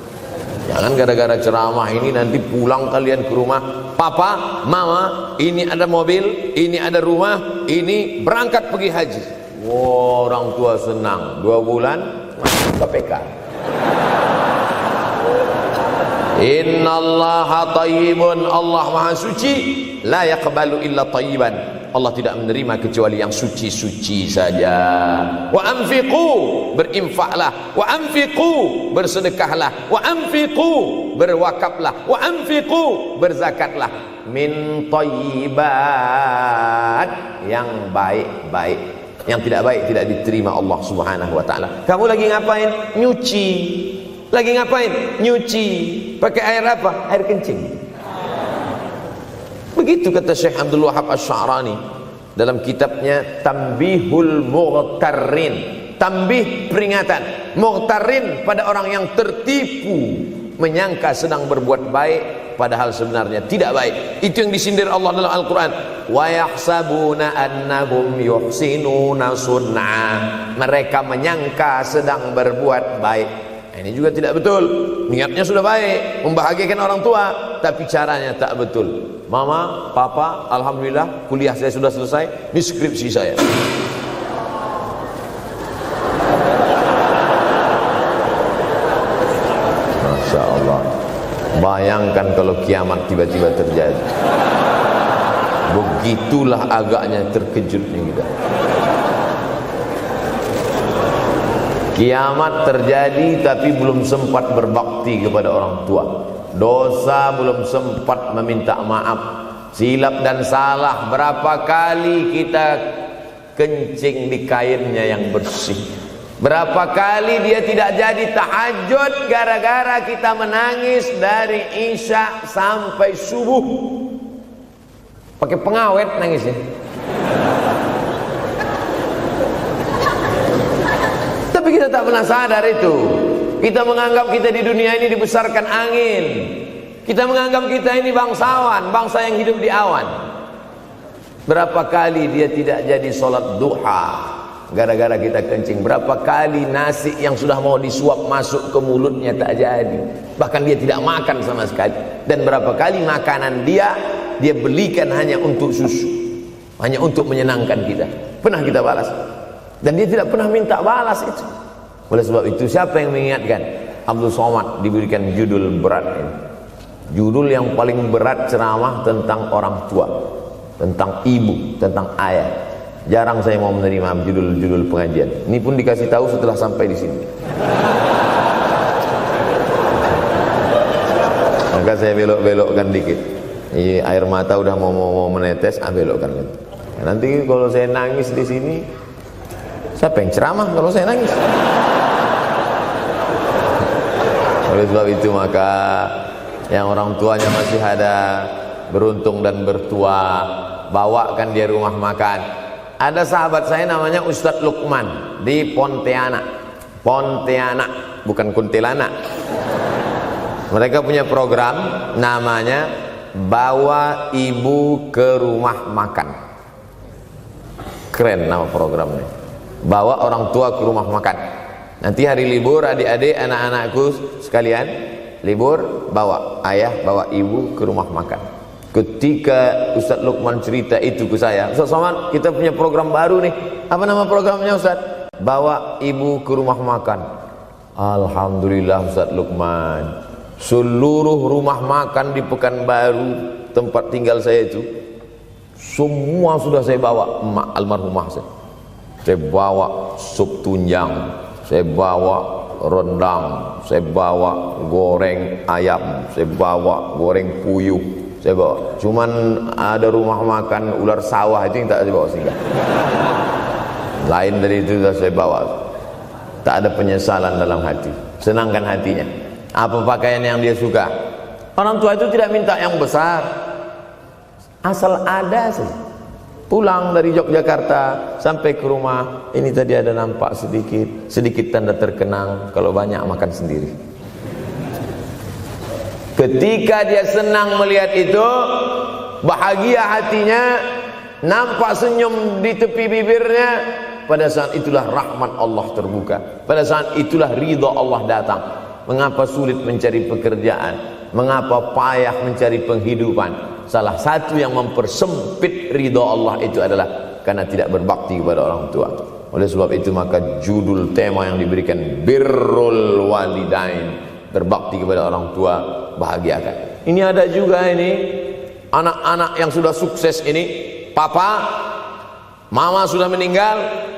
Jangan gara-gara ceramah ini nanti pulang kalian ke rumah, papa, mama, ini ada mobil, ini ada rumah, ini berangkat pergi haji. Wow, orang tua senang, 2 bulan masuk KPK. Innallaha thayyibun, Allah maha suci, la yaqbalu illa thayyiban. Allah tidak menerima kecuali yang suci-suci saja. Wa anfiqu, berinfaklah. Wa anfiqu, bersedekahlah. Wa anfiqu, berwakaflah. Wa anfiqu, berzakatlah. Min thayyibat, yang baik-baik. Yang tidak baik tidak diterima Allah Subhanahu wa taala. Kamu lagi ngapain? Nyuci. Lagi ngapain? Nyuci. Pakai air apa? Air kencing. Begitu kata Syekh Abdul Wahab Asy-Sya'rani dalam kitabnya Tanbihul Mughtarrin. Tanbih, peringatan. Mughtarrin, pada orang yang tertipu, menyangka sedang berbuat baik padahal sebenarnya tidak baik. Itu yang disindir Allah dalam Al-Quran. Wa yahsabuna annahum yuhsinuna sun'a. Mereka menyangka sedang berbuat baik. Ini juga tidak betul. Niatnya sudah baik, membahagiakan orang tua, tapi caranya tak betul. Mama, papa, alhamdulillah kuliah saya sudah selesai, ini skripsi saya. Masya Allah. Bayangkan kalau kiamat tiba-tiba terjadi. Begitulah agaknya terkejutnya kita. Kiamat terjadi tapi belum sempat berbakti kepada orang tua. Dosa belum sempat meminta maaf. Silap dan salah berapa kali kita kencing di kainnya yang bersih. Berapa kali dia tidak jadi tahajud gara-gara kita menangis dari Isya sampai subuh. Pakai pengawet nangisnya. Tapi kita tak pernah sadar itu. Kita menganggap kita di dunia ini dibesarkan angin. Kita menganggap kita ini bangsawan, bangsa yang hidup di awan. Berapa kali dia tidak jadi sholat duha gara-gara kita kencing. Berapa kali nasi yang sudah mau disuap masuk ke mulutnya tak jadi. Bahkan dia tidak makan sama sekali. Dan berapa kali makanan dia belikan hanya untuk susu, hanya untuk menyenangkan kita. Pernah kita balas. Dan dia tidak pernah minta balas itu. Oleh sebab itu siapa yang mengingatkan? Abdul Somad diberikan judul berat ini. Judul yang paling berat ceramah tentang orang tua, tentang ibu, tentang ayah. Jarang saya mau menerima judul-judul pengajian. Ini pun dikasih tahu setelah sampai di sini. Maka saya belok-belokkan dikit. Ini air mata udah mau menetes, belokkan lagi. Nanti kalau saya nangis di sini, siapa yang ceramah kalau saya nangis? Oleh sebab itu maka yang orang tuanya masih ada, beruntung dan bertua, bawakan dia rumah makan. Ada sahabat saya namanya Ustadz Lukman di Pontianak. Pontianak, bukan Kuntilanak. Mereka punya program namanya Bawa Ibu ke Rumah Makan. Keren nama programnya. Bawa orang tua ke rumah makan. Nanti hari libur adik-adik anak-anakku sekalian libur, bawa ayah bawa ibu ke rumah makan. Ketika Ustadz Lukman cerita itu ke saya, Ustadz Somad, kita punya program baru nih. Apa nama programnya Ustadz? Bawa ibu ke rumah makan. Alhamdulillah Ustadz Lukman, seluruh rumah makan di Pekanbaru tempat tinggal saya itu semua sudah saya bawa emak almarhumah saya. Saya bawa sup tunjang, saya bawa rendang, saya bawa goreng ayam, saya bawa goreng puyuh, saya bawa. Cuman ada rumah makan ular sawah itu yang tak saya bawa singgah. Lain dari itu sudah saya bawa. Tak ada penyesalan dalam hati. senangkan hatinya. Apa pakaian yang dia suka? Orang tua itu tidak minta yang besar, asal ada saja. Pulang dari Yogyakarta sampai ke rumah, ini tadi ada nampak sedikit tanda terkenang. Kalau banyak makan sendiri. Ketika dia senang melihat itu, bahagia hatinya, nampak senyum di tepi bibirnya, pada saat itulah rahmat Allah terbuka. Pada saat itulah ridha Allah datang. Mengapa sulit mencari pekerjaan? Mengapa payah mencari penghidupan? Salah satu yang mempersempit ridha Allah itu adalah karena tidak berbakti kepada orang tua. Oleh sebab itu maka judul tema yang diberikan birrul walidain, berbakti kepada orang tua, bahagiakan. Ini ada juga ini anak-anak yang sudah sukses ini, papa, mama sudah meninggal,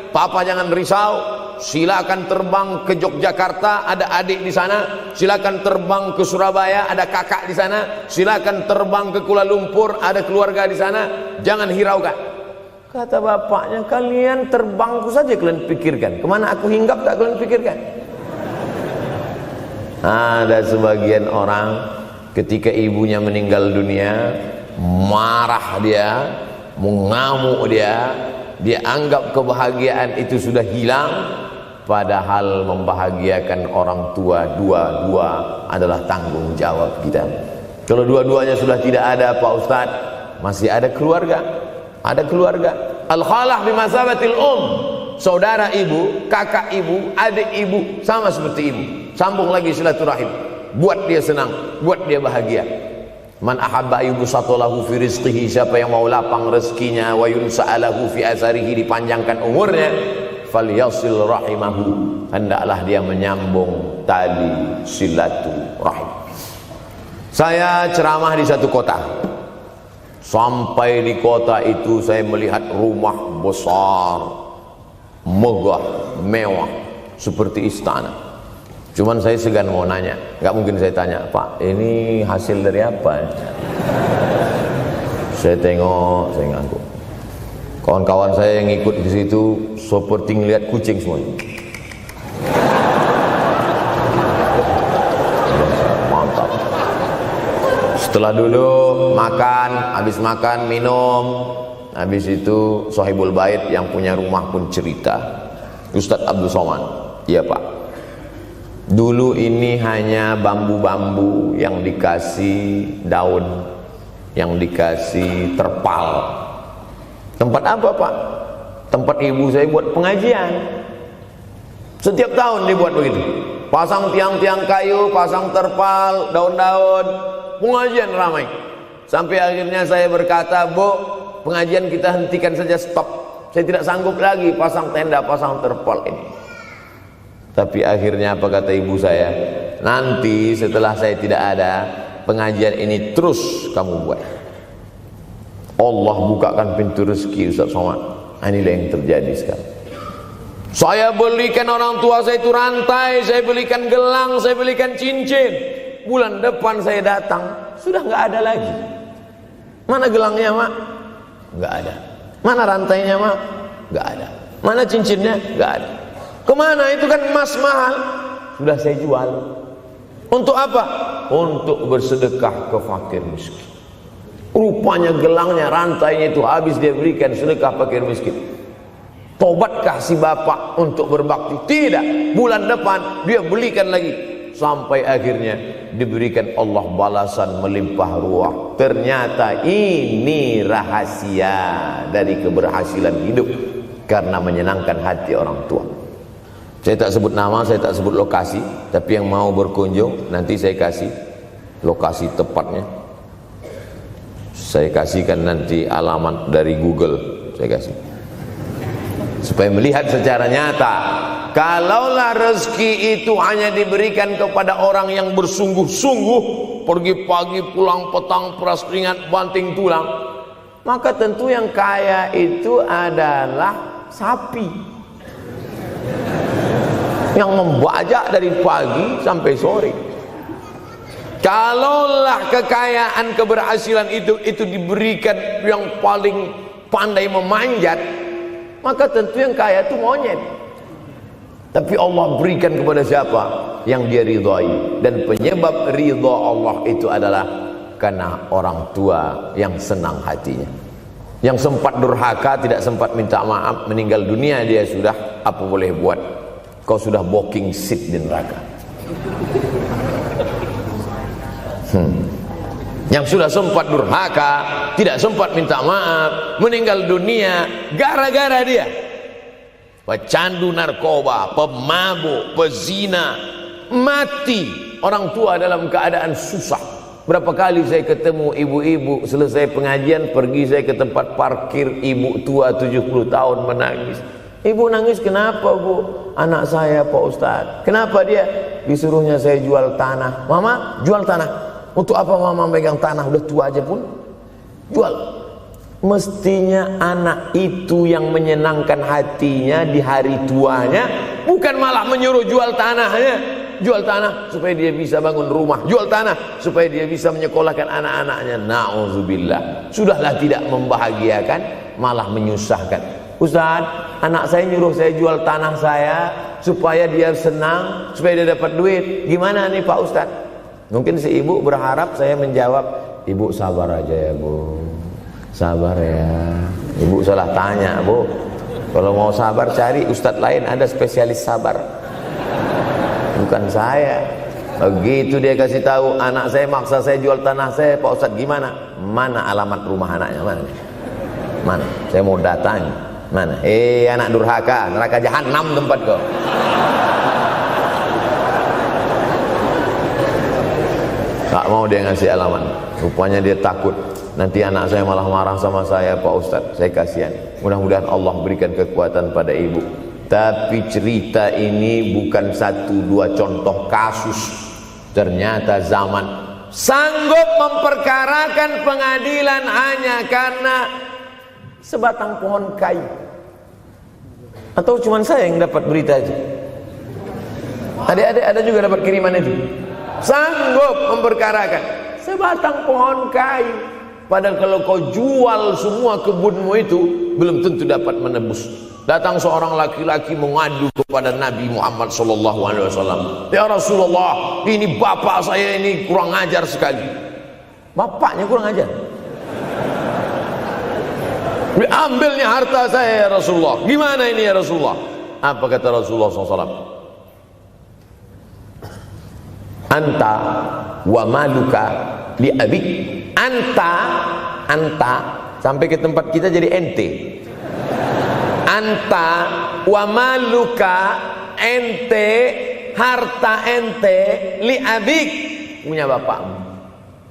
papa jangan risau, silakan terbang ke Yogyakarta, ada adik di sana, silakan terbang ke Surabaya, ada kakak di sana, silakan terbang ke Kuala Lumpur, ada keluarga di sana, jangan hiraukan. Kata bapaknya, kalian terbangku saja kalian pikirkan, kemana aku hinggap tak kalian pikirkan. Ada sebagian orang ketika ibunya meninggal dunia, marah dia, mengamuk dia anggap kebahagiaan itu sudah hilang, padahal membahagiakan orang tua dua-dua adalah tanggung jawab kita. Kalau dua-duanya sudah tidak ada Pak Ustadz, masih ada keluarga. Ada keluarga. Al-khalah bimasabatil saudara ibu, kakak ibu, adik ibu, sama seperti ibu. Sambung lagi silaturahim, buat dia senang, buat dia bahagia. Man ahabba yubsatalahu fi rizqihi, siapa yang mau lapang rezekinya, wa yunsa'alahu fi asarihi, dipanjangkan umurnya, falyasil rahimahu, hendaklah dia menyambung tali silaturahim. Saya ceramah di satu kota. Sampai di kota itu saya melihat rumah besar, megah, mewah, seperti istana. Cuman saya segan mau nanya, nggak mungkin saya tanya, Pak, ini hasil dari apa? Saya tengok, saya ngangguk. Kawan-kawan saya yang ikut di situ seperti ngelihat kucing semuanya. Mantap. Setelah duduk, makan, habis makan, minum, habis itu Sohibul Bait yang punya rumah pun cerita, Ustadz Abdul Somad, iya Pak, dulu ini hanya bambu-bambu yang dikasih daun, yang dikasih terpal. Tempat apa Pak? Tempat ibu saya buat pengajian. Setiap tahun dibuat begitu. Pasang tiang-tiang kayu, pasang terpal, daun-daun, pengajian ramai. Sampai akhirnya saya berkata, Bu, pengajian kita hentikan saja, stop. Saya tidak sanggup lagi pasang tenda, pasang terpal ini. Tapi akhirnya apa kata ibu saya? Nanti setelah saya tidak ada, pengajian ini terus kamu buat. Allah bukakan pintu rezeki Ustaz Somad. Inilah yang terjadi sekarang. Saya belikan orang tua saya itu rantai, saya belikan gelang, saya belikan cincin. Bulan depan saya datang, sudah nggak ada lagi. Mana gelangnya Mak? Nggak ada. Mana rantainya Mak? Nggak ada. Mana cincinnya? Nggak ada. Kemana? Itu kan emas mahal. Sudah saya jual. Untuk apa? Untuk bersedekah ke fakir miskin. Rupanya gelangnya, rantainya itu habis dia berikan sedekah fakir miskin. Tobatkah si bapak untuk berbakti? Tidak. Bulan depan dia belikan lagi. Sampai akhirnya diberikan Allah balasan melimpah ruah. Ternyata ini rahasia dari keberhasilan hidup, karena menyenangkan hati orang tua. Saya tak sebut nama, saya tak sebut lokasi, tapi yang mau berkunjung nanti saya kasih lokasi tepatnya. Saya kasihkan nanti alamat dari Google, saya kasih, supaya melihat secara nyata. Kalaulah rezeki itu hanya diberikan kepada orang yang bersungguh-sungguh, pergi pagi pulang petang, peras keringat banting tulang, maka tentu yang kaya itu adalah sapi yang membajak dari pagi sampai sore. Kalaulah kekayaan, keberhasilan itu diberikan yang paling pandai memanjat, maka tentu yang kaya itu monyet. Tapi Allah berikan kepada siapa yang dia ridhai. Dan penyebab ridha Allah itu adalah karena orang tua yang senang hatinya. Yang sempat durhaka, tidak sempat minta maaf, meninggal dunia dia sudah, apa boleh buat? Kau sudah booking seat di neraka. Yang sudah sempat durhaka, tidak sempat minta maaf, meninggal dunia gara-gara dia pecandu narkoba, pemabuk, pezina, mati orang tua dalam keadaan susah. Berapa kali saya ketemu ibu-ibu selesai pengajian, pergi saya ke tempat parkir, ibu tua 70 tahun menangis. Ibu nangis kenapa bu? Anak saya Pak Ustadz. Kenapa dia? Disuruhnya saya jual tanah. Mama jual tanah. Untuk apa mama megang tanah? Udah tua aja pun jual. Mestinya anak itu yang menyenangkan hatinya di hari tuanya, bukan malah menyuruh jual tanahnya. Jual tanah supaya dia bisa bangun rumah, jual tanah supaya dia bisa menyekolahkan anak-anaknya. Na'udzubillah. Sudahlah tidak membahagiakan, malah menyusahkan. Ustaz, anak saya nyuruh saya jual tanah saya supaya dia senang, supaya dia dapat duit. Gimana nih Pak Ustaz? Mungkin si ibu berharap saya menjawab, ibu sabar aja ya bu, sabar ya. Ibu salah tanya bu. Kalau mau sabar cari ustadz lain, ada spesialis sabar, bukan saya. Begitu dia kasih tahu, anak saya maksa saya jual tanah saya, Pak Ustadz gimana? Mana alamat rumah anaknya? Mana? Saya mau datang. Mana? Anak durhaka, neraka jahanam tempat kau. Tak mau dia ngasih alamat. Rupanya dia takut nanti anak saya malah marah sama saya, Pak Ustadz. Saya kasihan. Mudah-mudahan Allah berikan kekuatan pada ibu. Tapi cerita ini bukan satu dua contoh kasus. Ternyata zaman sanggup memperkarakan pengadilan hanya karena sebatang pohon kayu. Atau cuma saya yang dapat berita aja? Adik-adik ada juga dapat kiriman itu. Sanggup memperkarakan sebatang pohon kayu. Padahal kalau kau jual semua kebunmu itu, belum tentu dapat menebus. Datang seorang laki-laki mengadu kepada Nabi Muhammad SAW. Ya Rasulullah, ini bapak saya ini kurang ajar sekali. Bapaknya kurang ajar. Diambilnya harta saya ya Rasulullah. Gimana ini ya Rasulullah? Apa kata Rasulullah SAW? Anta wa maluka li abik. Anta sampai ke tempat kita jadi ente. Anta wa maluka, ente, harta ente, li abik, punya bapakmu.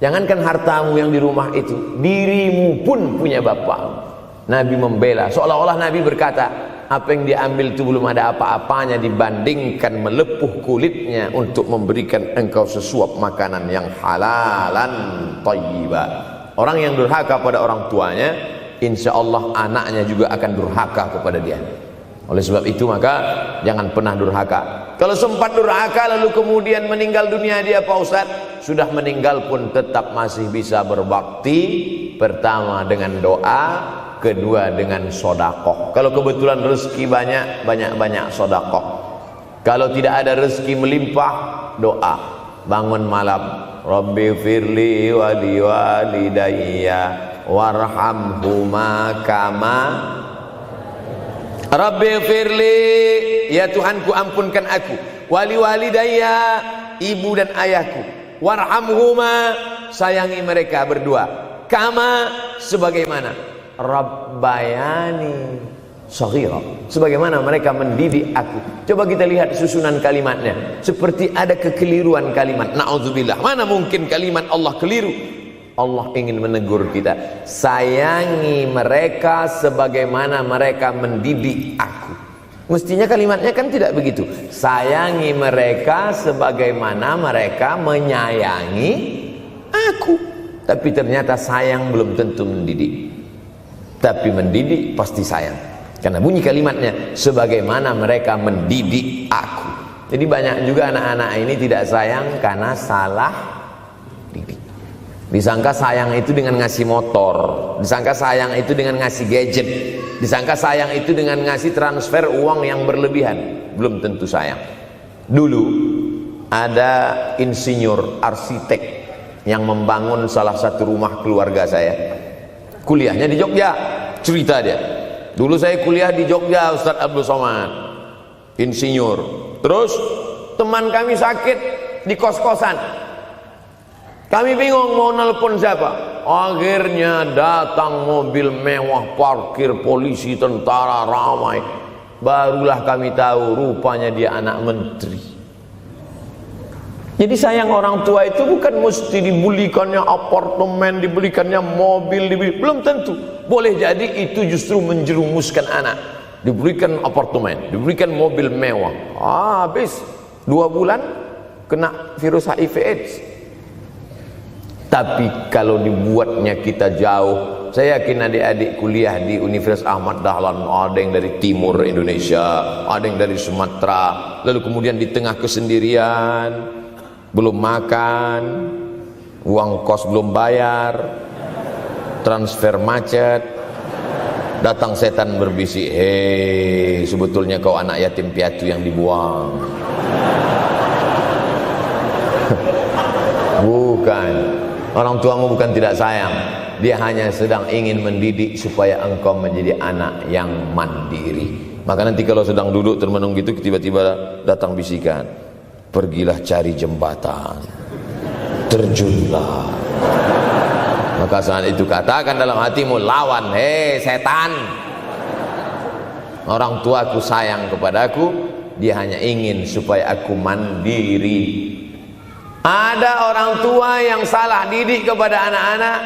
Jangankan hartamu yang di rumah itu, dirimu pun punya bapakmu. Nabi membela, seolah-olah Nabi berkata, apa yang diambil itu belum ada apa-apanya dibandingkan melepuh kulitnya untuk memberikan engkau sesuap makanan yang halalan thayyibah. Orang yang durhaka pada orang tuanya, insya Allah anaknya juga akan durhaka kepada dia. Oleh sebab itu maka jangan pernah durhaka. Kalau sempat durhaka lalu kemudian meninggal dunia dia Pak Ustadz, sudah meninggal pun tetap masih bisa berbakti. Pertama dengan doa, kedua dengan sodakoh. Kalau kebetulan rezeki banyak sodakoh. Kalau tidak ada rezeki melimpah, doa. Bangun malam, Rabbi firli wali walidayya warhamhuma kama Rabbi firli, ya Tuhanku ampunkan aku, wali walidayya, ibu dan ayahku, warhamhuma, sayangi mereka berdua, kama, sebagaimana Rabbayani shaghira, sebagaimana mereka mendidik aku. Coba kita lihat susunan kalimatnya, seperti ada kekeliruan kalimat. Na'udzubillah, mana mungkin kalimat Allah keliru. Allah ingin menegur kita, sayangi mereka sebagaimana mereka mendidik aku. Mestinya kalimatnya kan tidak begitu. Sayangi mereka sebagaimana mereka menyayangi aku. Tapi ternyata sayang belum tentu mendidik. Tapi mendidik pasti sayang. Karena bunyi kalimatnya, sebagaimana mereka mendidik aku. Jadi banyak juga anak-anak ini tidak sayang karena salah didik. Disangka sayang itu dengan ngasih motor, disangka sayang itu dengan ngasih gadget, disangka sayang itu dengan ngasih transfer uang yang berlebihan. Belum tentu sayang. Dulu ada insinyur arsitek yang membangun salah satu rumah keluarga saya. Kuliahnya di Jogja. Cerita dia, dulu saya kuliah di Jogja, Ustadz Abdul Somad, insinyur. Terus teman kami sakit di kos-kosan. Kami bingung mau nelpon siapa. Akhirnya datang mobil mewah, parkir polisi, tentara, ramai. Barulah kami tahu rupanya dia anak menteri. Jadi sayang orang tua itu bukan mesti dibelikannya apartemen, dibelikannya mobil, belum tentu. Boleh jadi itu justru menjerumuskan anak. Diberikan apartemen, diberikan mobil mewah. Habis 2 bulan kena virus HIV AIDS. Tapi kalau dibuatnya kita jauh, saya yakin adik-adik kuliah di Universitas Ahmad Dahlan, ada yang dari timur Indonesia, ada yang dari Sumatera, lalu kemudian di tengah kesendirian, belum makan, uang kos belum bayar, transfer macet, datang setan berbisik, hei sebetulnya kau anak yatim piatu yang dibuang. Bukan, orang tuamu bukan tidak sayang, dia hanya sedang ingin mendidik supaya engkau menjadi anak yang mandiri. Maka nanti kalau sedang duduk termenung gitu, tiba-tiba datang bisikan, pergilah cari jembatan, terjunlah. Maka saat itu katakan dalam hatimu, lawan, hei setan. Orang tuaku sayang kepadaku, dia hanya ingin supaya aku mandiri. Ada orang tua yang salah didik kepada anak-anak,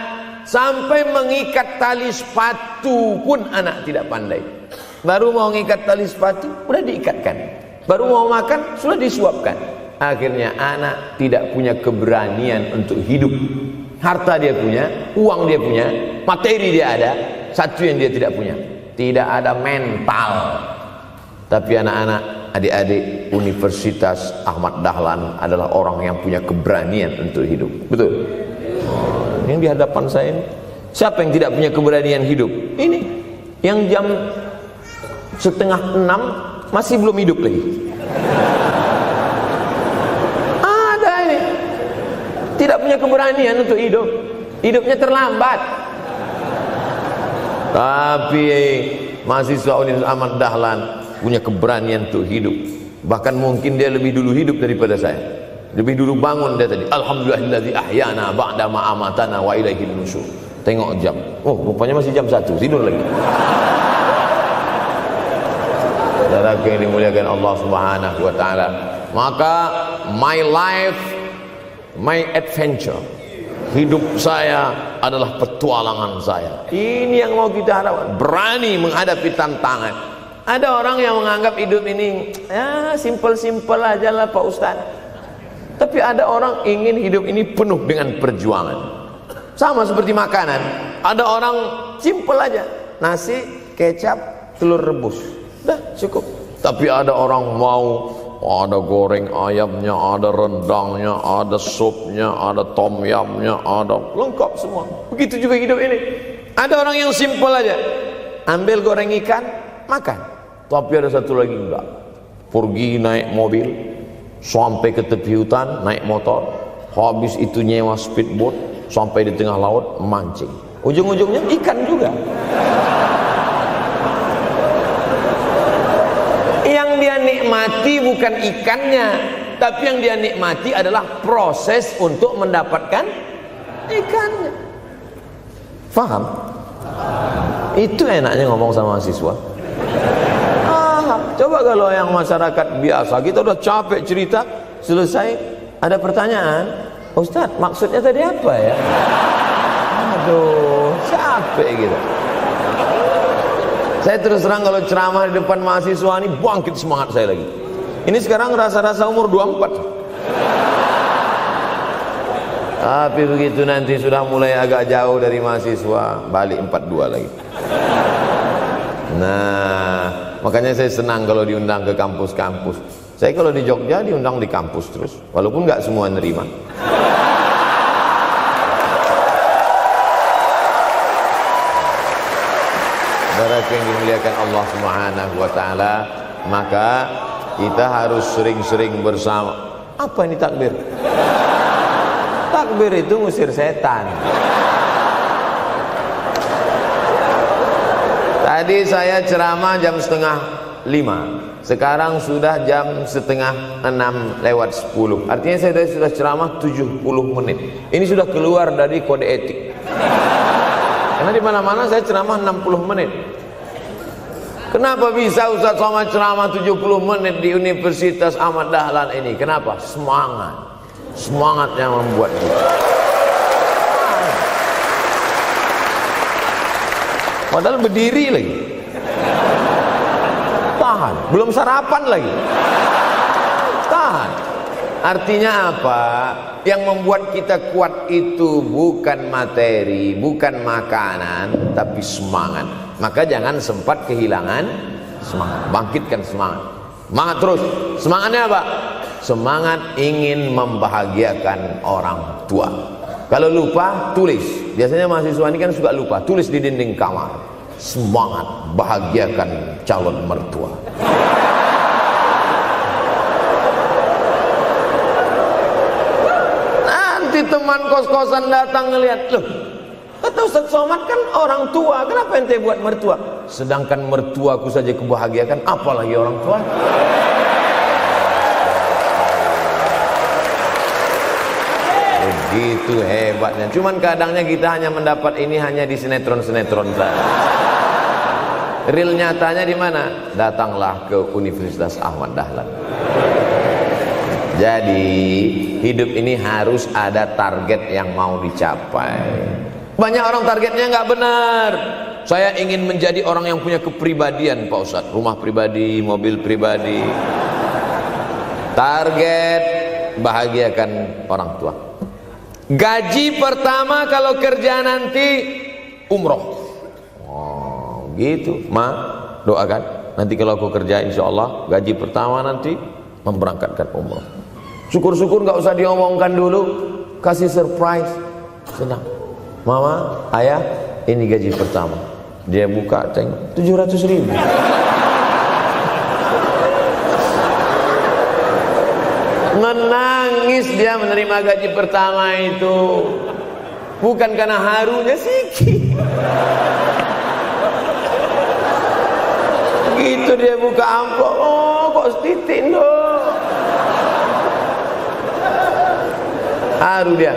sampai mengikat tali sepatu pun anak tidak pandai. Baru mau mengikat tali sepatu, sudah diikatkan. Baru mau makan, sudah disuapkan. Akhirnya anak tidak punya keberanian untuk hidup. Harta dia punya, uang dia punya, materi dia ada, satu yang dia tidak punya, tidak ada mental. Tapi anak-anak, adik-adik Universitas Ahmad Dahlan adalah orang yang punya keberanian untuk hidup. Betul? Yang di hadapan saya ini, siapa yang tidak punya keberanian hidup? Ini yang jam 5:30 masih belum hidup lagi. Ada ini tidak punya keberanian untuk hidup, hidupnya terlambat. Tapi mahasiswa Universitas Ahmad Dahlan punya keberanian untuk hidup. Bahkan mungkin dia lebih dulu hidup daripada saya. Lebih dulu bangun dia tadi. Alhamdulillahillazi ahyana ba'da ma amatana wa ilaihin nusyur. Tengok jam. Oh, rupanya masih jam 1, tidur lagi. Saudaraku yang dimuliakan Allah Subhanahu wa taala. Maka my life, my adventure. Hidup saya adalah petualangan saya. Ini yang mau kita harapkan. Berani menghadapi tantangan. Ada orang yang menganggap hidup ini ya simpel-simpel aja lah Pak Ustaz. Tapi ada orang ingin hidup ini penuh dengan perjuangan. Sama seperti makanan. Ada orang simpel aja, nasi, kecap, telur rebus, dah cukup. Tapi ada orang mau ada goreng ayamnya, ada rendangnya, ada supnya, ada tom yamnya, ada lengkap semua. Begitu juga hidup ini. Ada orang yang simpel aja, ambil goreng ikan, makan. Tapi ada satu lagi enggak, pergi naik mobil sampai ke tepi hutan, naik motor, habis itu nyewa speedboat sampai di tengah laut mancing, ujung-ujungnya ikan juga. Yang dia nikmati bukan ikannya, tapi yang dia nikmati adalah proses untuk mendapatkan ikannya. Faham? Itu enaknya ngomong sama mahasiswa. Coba kalau yang masyarakat biasa, kita udah capek cerita, selesai ada pertanyaan, Ustaz maksudnya tadi apa ya? Aduh, capek gitu. Saya terus terang kalau ceramah di depan mahasiswa ini bangkit semangat saya lagi. Ini sekarang rasa-rasa umur 24. Tapi begitu nanti sudah mulai agak jauh dari mahasiswa, balik 42 lagi. Nah, makanya saya senang kalau diundang ke kampus-kampus. Saya kalau di Jogja diundang di kampus terus, walaupun nggak semua nerima. Saudara yang dimuliakan Allah Subhanahu wa taala, maka kita harus sering-sering bersama. Apa ini takbir? Takbir itu ngusir setan. Tadi saya ceramah jam 4:30. Sekarang sudah jam 5:30 Artinya saya sudah ceramah 70 menit. Ini sudah keluar dari kode etik. Karena di mana-mana saya ceramah 60 menit. Kenapa bisa Ustaz Somad ceramah 70 menit di Universitas Ahmad Dahlan ini? Kenapa? Semangat. Semangat yang membuat kita. Padahal berdiri lagi. Tahan, belum sarapan lagi. Tahan. Artinya apa? Yang membuat kita kuat itu bukan materi, bukan makanan, tapi semangat. Maka jangan sempat kehilangan semangat. Bangkitkan semangat. Semangat terus. Semangatnya apa? Semangat ingin membahagiakan orang tua. Kalau lupa, tulis. Biasanya mahasiswa ini kan suka lupa. Tulis di dinding kamar. Semangat bahagiakan calon mertua. Nanti teman kos-kosan datang ngelihat, loh, kata Ustaz Somad kan orang tua, kenapa ente buat mertua? Sedangkan mertuaku saja kebahagiakan, apalagi orang tua. Begitu hebatnya. Cuman kadangnya kita hanya mendapat ini hanya di sinetron-sinetron saja. Real nyatanya di mana? Datanglah ke Universitas Ahmad Dahlan. Jadi hidup ini harus ada target yang mau dicapai. Banyak orang targetnya nggak benar. Saya ingin menjadi orang yang punya kepribadian, Pak Ustadz. Rumah pribadi, mobil pribadi. Target bahagiakan orang tua. Gaji pertama kalau kerja nanti umroh. Gitu, Ma, doakan nanti kalau aku kerja insya Allah gaji pertama nanti memberangkatkan umroh. Syukur-syukur nggak usah diomongkan dulu, kasih surprise, senang. Mama, ayah, ini gaji pertama. Dia buka, tengok 700.000. Menangis dia menerima gaji pertama itu, bukan karena harunya sikit. Gitu dia buka amplop, oh kok setitik loh. Haru dia.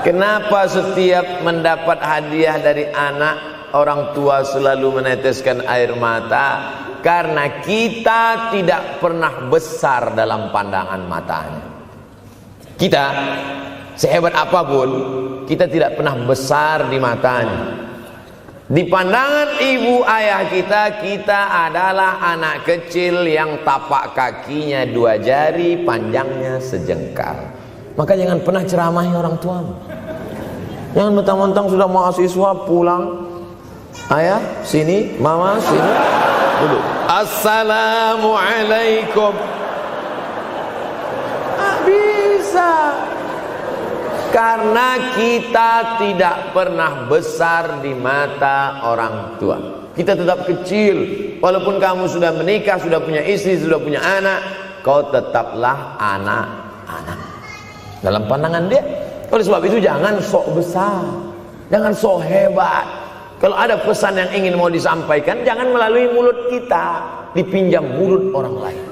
Kenapa setiap mendapat hadiah dari anak, orang tua selalu meneteskan air mata? Karena kita tidak pernah besar dalam pandangan matanya. Kita sehebat apapun, kita tidak pernah besar di matanya. Di pandangan ibu ayah kita, kita adalah anak kecil yang tapak kakinya 2 jari, panjangnya sejengkal. Maka jangan pernah ceramahi orang tuamu. Jangan mentang-mentang sudah mahasiswa pulang, ayah sini, mama sini, duduk. Assalamualaikum. Bisa. Karena kita tidak pernah besar di mata orang tua. Kita tetap kecil. Walaupun kamu sudah menikah, sudah punya istri, sudah punya anak, kau tetaplah anak-anak dalam pandangan dia. Oleh sebab itu jangan sok besar, jangan sok hebat. Kalau ada pesan yang ingin mau disampaikan, jangan melalui mulut kita, dipinjam mulut orang lain.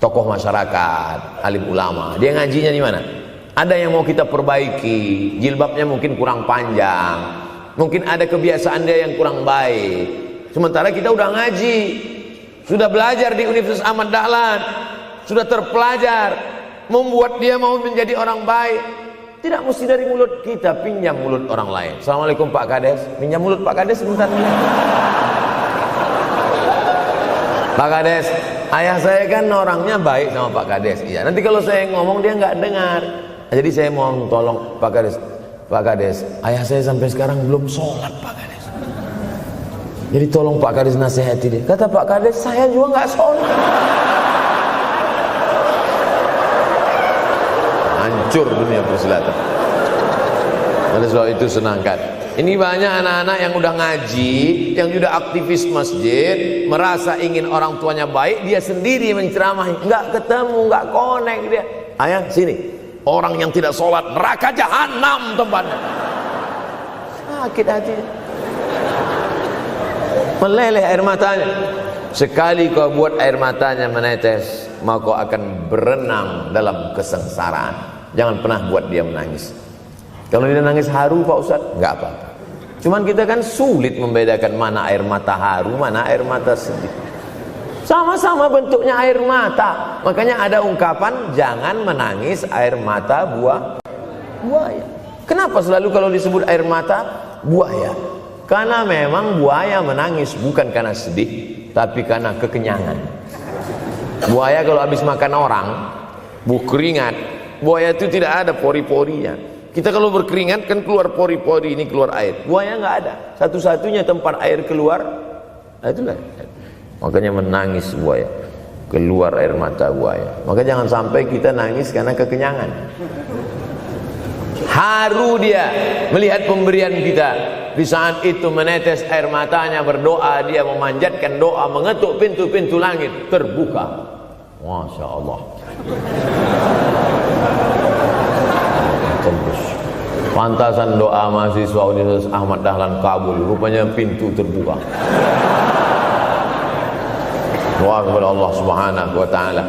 Tokoh masyarakat, alim ulama, dia ngajinya di mana? Ada yang mau kita perbaiki, jilbabnya mungkin kurang panjang, mungkin ada kebiasaan dia yang kurang baik. Sementara kita udah ngaji, sudah belajar di Universitas Ahmad Dahlan, sudah terpelajar, membuat dia mau menjadi orang baik. Tidak mesti dari mulut kita, pinjam mulut orang lain. Assalamualaikum Pak Kades, pinjam mulut Pak Kades sebentar. Pak Kades, ayah saya kan orangnya baik sama Pak Kades. Iya, nanti kalau saya ngomong dia nggak dengar. Jadi saya mohon tolong Pak Kades. Pak Kades, ayah saya sampai sekarang belum sholat Pak Kades. Jadi tolong Pak Kades nasihati dia. Kata Pak Kades, saya juga nggak sholat. Hancur dunia persilatan. Oleh sebab itu senangkan Ini banyak anak-anak yang udah ngaji, yang udah aktivis masjid, merasa ingin orang tuanya baik, dia sendiri menceramahi, nggak ketemu, nggak connect dia. Ayah sini, orang yang tidak sholat neraka jahanam tempatnya. Sakit hati, meleleh air matanya. Sekali kau buat air matanya menetes, maka kau akan berenang dalam kesengsaraan. Jangan pernah buat dia menangis. Kalau dia nangis haru Pak Ustadz, nggak apa-apa. Cuman kita kan sulit membedakan mana air mata haru, mana air mata sedih. Sama-sama bentuknya air mata. Makanya ada ungkapan, jangan menangis air mata buaya. Kenapa selalu kalau disebut air mata buaya? Karena memang buaya menangis bukan karena sedih, tapi karena kekenyangan. Buaya kalau habis makan orang, keringat, buaya itu tidak ada pori-porinya. Kita kalau berkeringat kan keluar pori-pori, ini keluar air. Buaya nggak ada. Satu-satunya tempat air keluar, itulah. Makanya menangis buaya, keluar air mata buaya. Maka jangan sampai kita nangis karena kekenyangan. Haru dia melihat pemberian kita. Di saat itu menetes air matanya, berdoa, dia memanjatkan doa, mengetuk pintu-pintu langit, terbuka. Masya Allah. Pantasan doa mahasiswa Universitas Ahmad Dahlan kabul, rupanya pintu terbuka. Doa kepada Allah Subhanahu wa taala.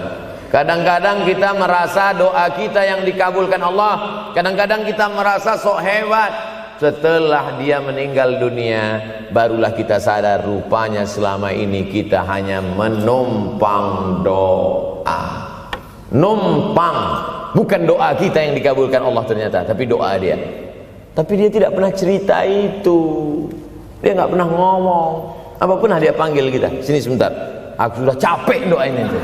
Kadang-kadang kita merasa doa kita yang dikabulkan Allah, kadang-kadang kita merasa sok hebat. Setelah dia meninggal dunia, barulah kita sadar rupanya selama ini kita hanya menumpang doa. Numpang, bukan doa kita yang dikabulkan Allah ternyata, tapi doa dia. Tapi dia tidak pernah cerita itu, dia nggak pernah ngomong. Apa pernah dia panggil kita, sini sebentar, aku sudah capek doain itu.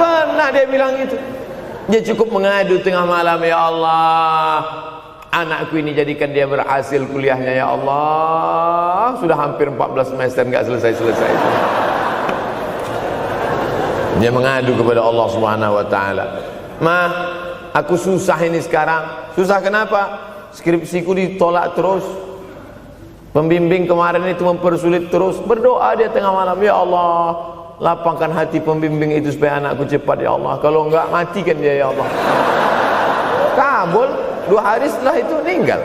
Pernah dia bilang itu. Dia cukup mengadu tengah malam, ya Allah, anakku ini jadikan dia berhasil kuliahnya, ya Allah. Sudah hampir 14 semester nggak selesai-selesai. Dia mengadu kepada Allah Subhanahu wa taala. Ma, aku susah ini sekarang. Susah kenapa? Skripsiku ditolak terus. Pembimbing kemarin itu mempersulit terus. Berdoa dia tengah malam, ya Allah, lapangkan hati pembimbing itu supaya anakku cepat, ya Allah. Kalau enggak, matikan dia, ya Allah. Kabul, 2 hari setelah itu meninggal.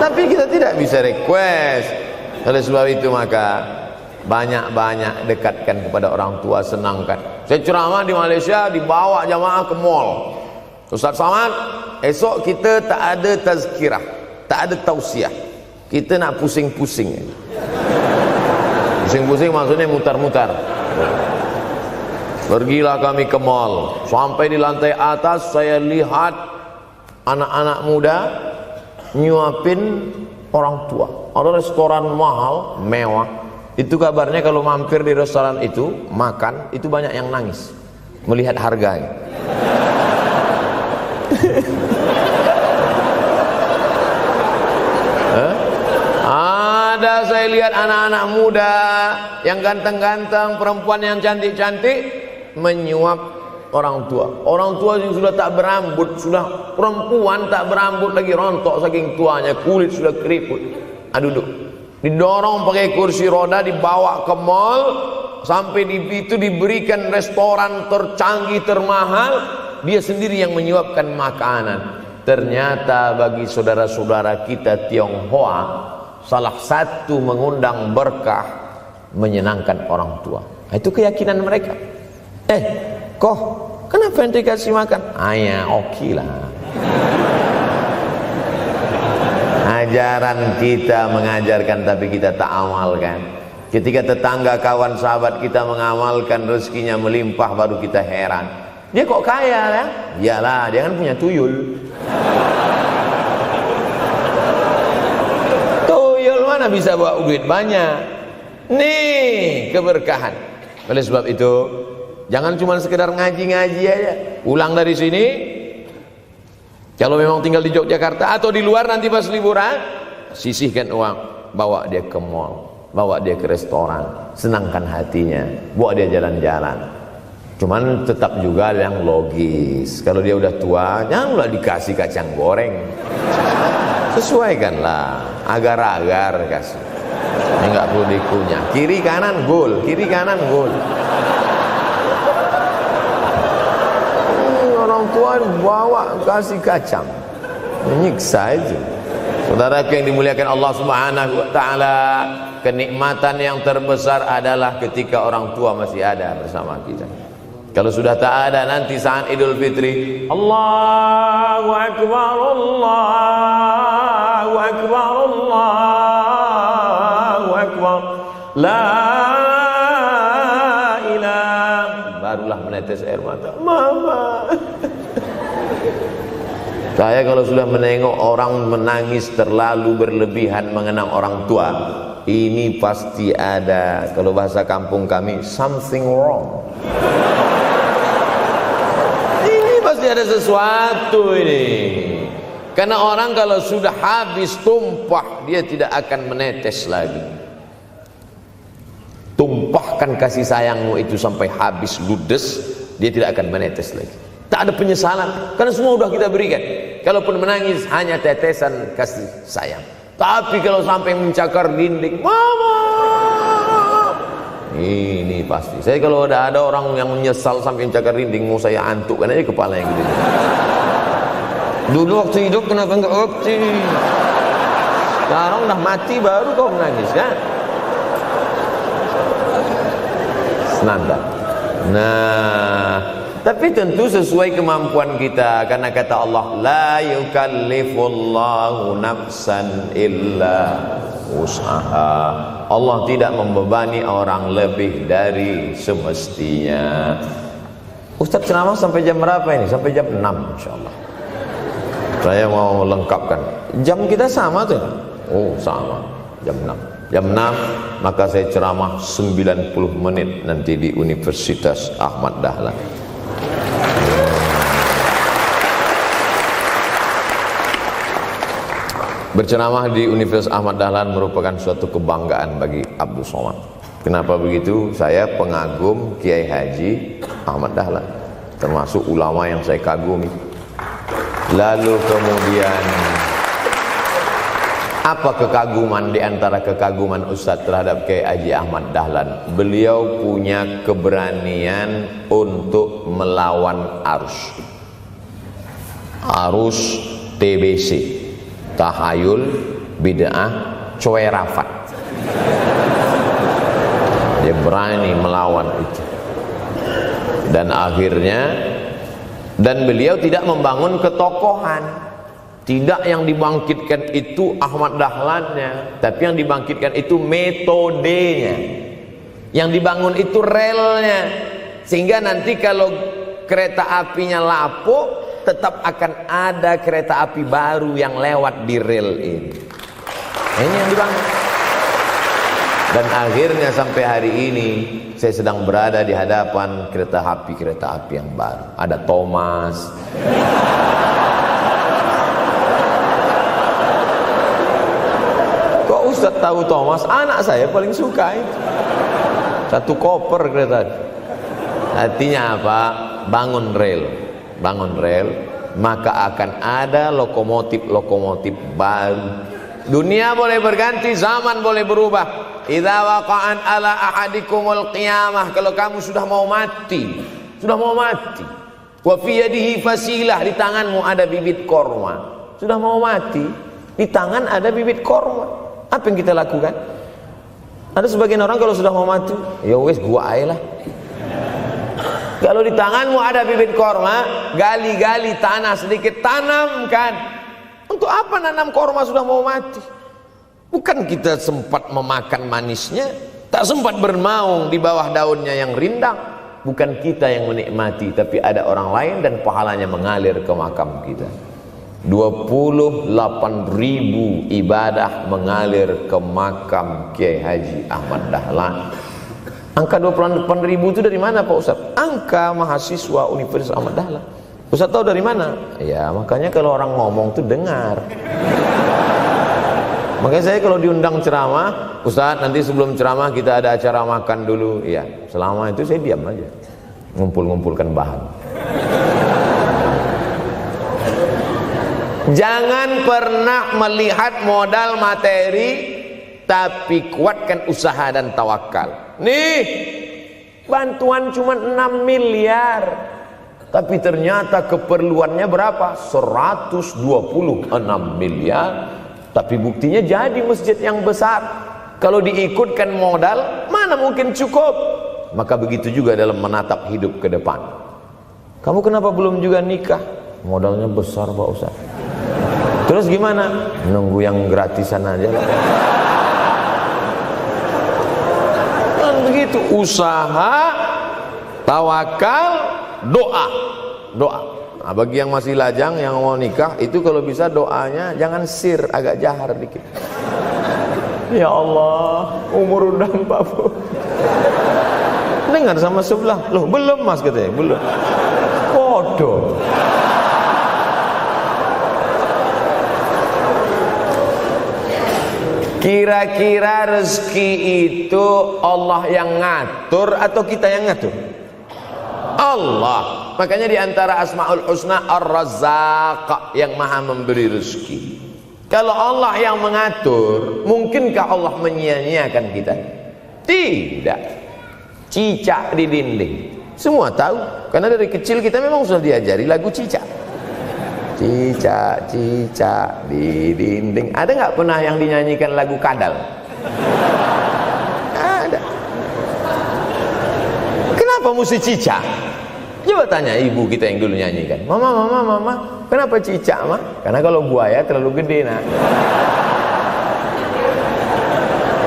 Tapi kita tidak bisa request. Oleh sebab itu maka banyak-banyak dekatkan kepada orang tua, senangkan. Saya ceramah di Malaysia, dibawa jamaah ke mall. Ustaz Samad, esok kita tak ada tazkirah, tak ada tausiah. Kita nak pusing-pusing. Pusing-pusing maksudnya mutar-mutar. Pergilah kami ke mall. Sampai di lantai atas saya lihat anak-anak muda nyuapin orang tua. Ada restoran mahal, mewah. Itu kabarnya kalau mampir di restoran itu, makan, itu banyak yang nangis melihat harganya. Ada saya lihat anak-anak muda yang ganteng-ganteng, perempuan yang cantik-cantik menyuap orang tua. Orang tua yang sudah tak berambut, sudah perempuan tak berambut lagi, rontok saking tuanya, kulit sudah keriput. Duduk, didorong pakai kursi roda, dibawa ke mall, sampai di itu diberikan restoran tercanggih, termahal, dia sendiri yang menyuapkan makanan. Ternyata bagi saudara-saudara kita Tionghoa, salah satu mengundang berkah menyenangkan orang tua. Itu keyakinan mereka. Kok kenapa ente kasih makan? Ya oke lah. Ajaran kita mengajarkan tapi kita tak amalkan. Ketika tetangga, kawan, sahabat kita mengamalkan, rezekinya melimpah, baru kita heran. Dia kok kaya ya? Iyalah, dia kan punya tuyul. Tuyul mana bisa bawa duit banyak? Nih keberkahan. Oleh sebab itu, jangan cuma sekedar ngaji-ngaji aja. Pulang dari sini, kalau memang tinggal di Yogyakarta atau di luar nanti pas liburan, sisihkan uang, bawa dia ke mall, bawa dia ke restoran, senangkan hatinya, bawa dia jalan-jalan. Cuman tetap juga yang logis. Kalau dia udah tua, janganlah dikasih kacang goreng. Sesuaikanlah, agar-agar kasih. Ini nggak perlu dikunyah. Kiri kanan gol, kiri kanan gol. Orang tua bawa kasih kacang, menyiksa itu. Saudara yang dimuliakan Allah Subhanahu wa taala, kenikmatan yang terbesar adalah ketika orang tua masih ada bersama kita. Kalau sudah tak ada, nanti saat Idul Fitri, Allahu Akbar, Allahu Akbar, Allahu Akbar, la ilaha, barulah menetes air mata. Mama. Saya kalau sudah menengok orang menangis terlalu berlebihan mengenang orang tua, ini pasti ada, kalau bahasa kampung kami, something wrong. Ini pasti ada sesuatu ini. Karena orang kalau sudah habis tumpah, dia tidak akan menetes lagi. Tumpahkan kasih sayangmu itu sampai habis ludes, dia tidak akan menetes lagi. Tak ada penyesalan, karena semua sudah kita berikan. Kalaupun menangis hanya tetesan kasih sayang. Tapi kalau sampai mencakar dinding, mama, ini pasti. Saya kalau ada orang yang menyesal sampai mencakar dinding, mau saya antukkan aja kepala yang gede. Dulu waktu hidup kenapa enggak waktu? Sekarang udah mati baru kau menangis kan? Senanda. Nah, tapi tentu sesuai kemampuan kita, karena kata Allah, la yukallifullahu nafsan illa wus'aha. Allah tidak membebani orang lebih dari semestinya. Ustaz ceramah sampai jam berapa ini? Sampai jam 6 insyaallah. Saya mau lengkapkan. Jam kita sama tuh. Oh, sama. Jam 6. Jam 6 maka saya ceramah 90 menit nanti di Universitas Ahmad Dahlan. Berceramah di Universitas Ahmad Dahlan merupakan suatu kebanggaan bagi Abdul Somad. Kenapa begitu? Saya pengagum Kiai Haji Ahmad Dahlan, termasuk ulama yang saya kagumi. Lalu kemudian apa kekaguman di antara kekaguman Ustadz terhadap Kiai Haji Ahmad Dahlan? Beliau punya keberanian untuk melawan arus TBC, tahayul, bid'ah, coerafat. Dia berani melawan itu. Dan akhirnya, dan beliau tidak membangun ketokohan. Tidak yang dibangkitkan itu Ahmad Dahlannya, tapi yang dibangkitkan itu metodenya. Yang dibangun itu relnya. Sehingga nanti kalau kereta apinya lapuk, tetap akan ada kereta api baru yang lewat di rel ini. Ini yang dibangun. Dan akhirnya sampai hari ini saya sedang berada di hadapan kereta api yang baru. Ada Thomas. Kok Ustaz tahu Thomas? Anak saya paling suka itu. Satu koper kereta. Artinya apa? Bangun rel, maka akan ada lokomotif baru. Dunia boleh berganti, zaman boleh berubah. Idza waqa'an ala ahadikumul qiyamah, kalau kamu sudah mau mati, wa fi yadihi fasilah, di tanganmu ada bibit korma. Sudah mau mati, di tangan ada bibit korma. Apa yang kita lakukan? Ada sebagian orang kalau sudah mau mati, ya wes gua aja lah. Kalau di tanganmu ada bibit korma, gali-gali tanah sedikit, tanamkan. Untuk apa nanam korma sudah mau mati? Bukan kita sempat memakan manisnya, tak sempat bermaung di bawah daunnya yang rindang. Bukan kita yang menikmati, tapi ada orang lain dan pahalanya mengalir ke makam kita. 28.000 ibadah mengalir ke makam Kiai Haji Ahmad Dahlan. Angka 28.000 itu dari mana Pak Ustaz? Angka mahasiswa Universitas Ahmad Dahlan. Ustaz tahu dari mana? Ya makanya kalau orang ngomong tuh dengar. Makanya saya kalau diundang ceramah, Ustaz nanti sebelum ceramah kita ada acara makan dulu. Iya, selama itu saya diam aja. ngumpul-ngumpulkan bahan. Jangan pernah melihat modal materi, tapi kuatkan usaha dan tawakal. Nih, bantuan cuma 6 miliar, tapi ternyata keperluannya berapa? 126 miliar. Tapi buktinya jadi masjid yang besar. Kalau diikutkan modal, mana mungkin cukup? Maka begitu juga dalam menatap hidup ke depan. Kamu kenapa belum juga nikah? Modalnya besar Pak Ustaz. Terus gimana? Nunggu yang gratisan aja lah. Dan begitu, usaha, tawakal, doa. Doa. Nah, bagi yang masih lajang, yang mau nikah, itu kalau bisa doanya jangan sir, agak jahar dikit. Ya Allah, umur udah 40. Dengar sama sebelah, loh belum mas katanya, belum. Bodoh. Kira-kira rezeki itu Allah yang ngatur atau kita yang ngatur? Allah. Makanya di antara Asmaul Husna Ar-Razzaq, yang maha memberi rezeki. Kalau Allah yang mengatur, mungkinkah Allah menyia-nyiakan kita? Tidak. Cicak di dinding, semua tahu, karena dari kecil kita memang sudah diajari lagu cicak. Cicak, cicak di dinding. Ada nggak pernah yang dinyanyikan lagu kadal? Ada. Kenapa mesti cicak? Coba tanya ibu kita yang dulu nyanyikan. Mama, kenapa cicak, Ma? Karena kalau buaya terlalu gede, nak.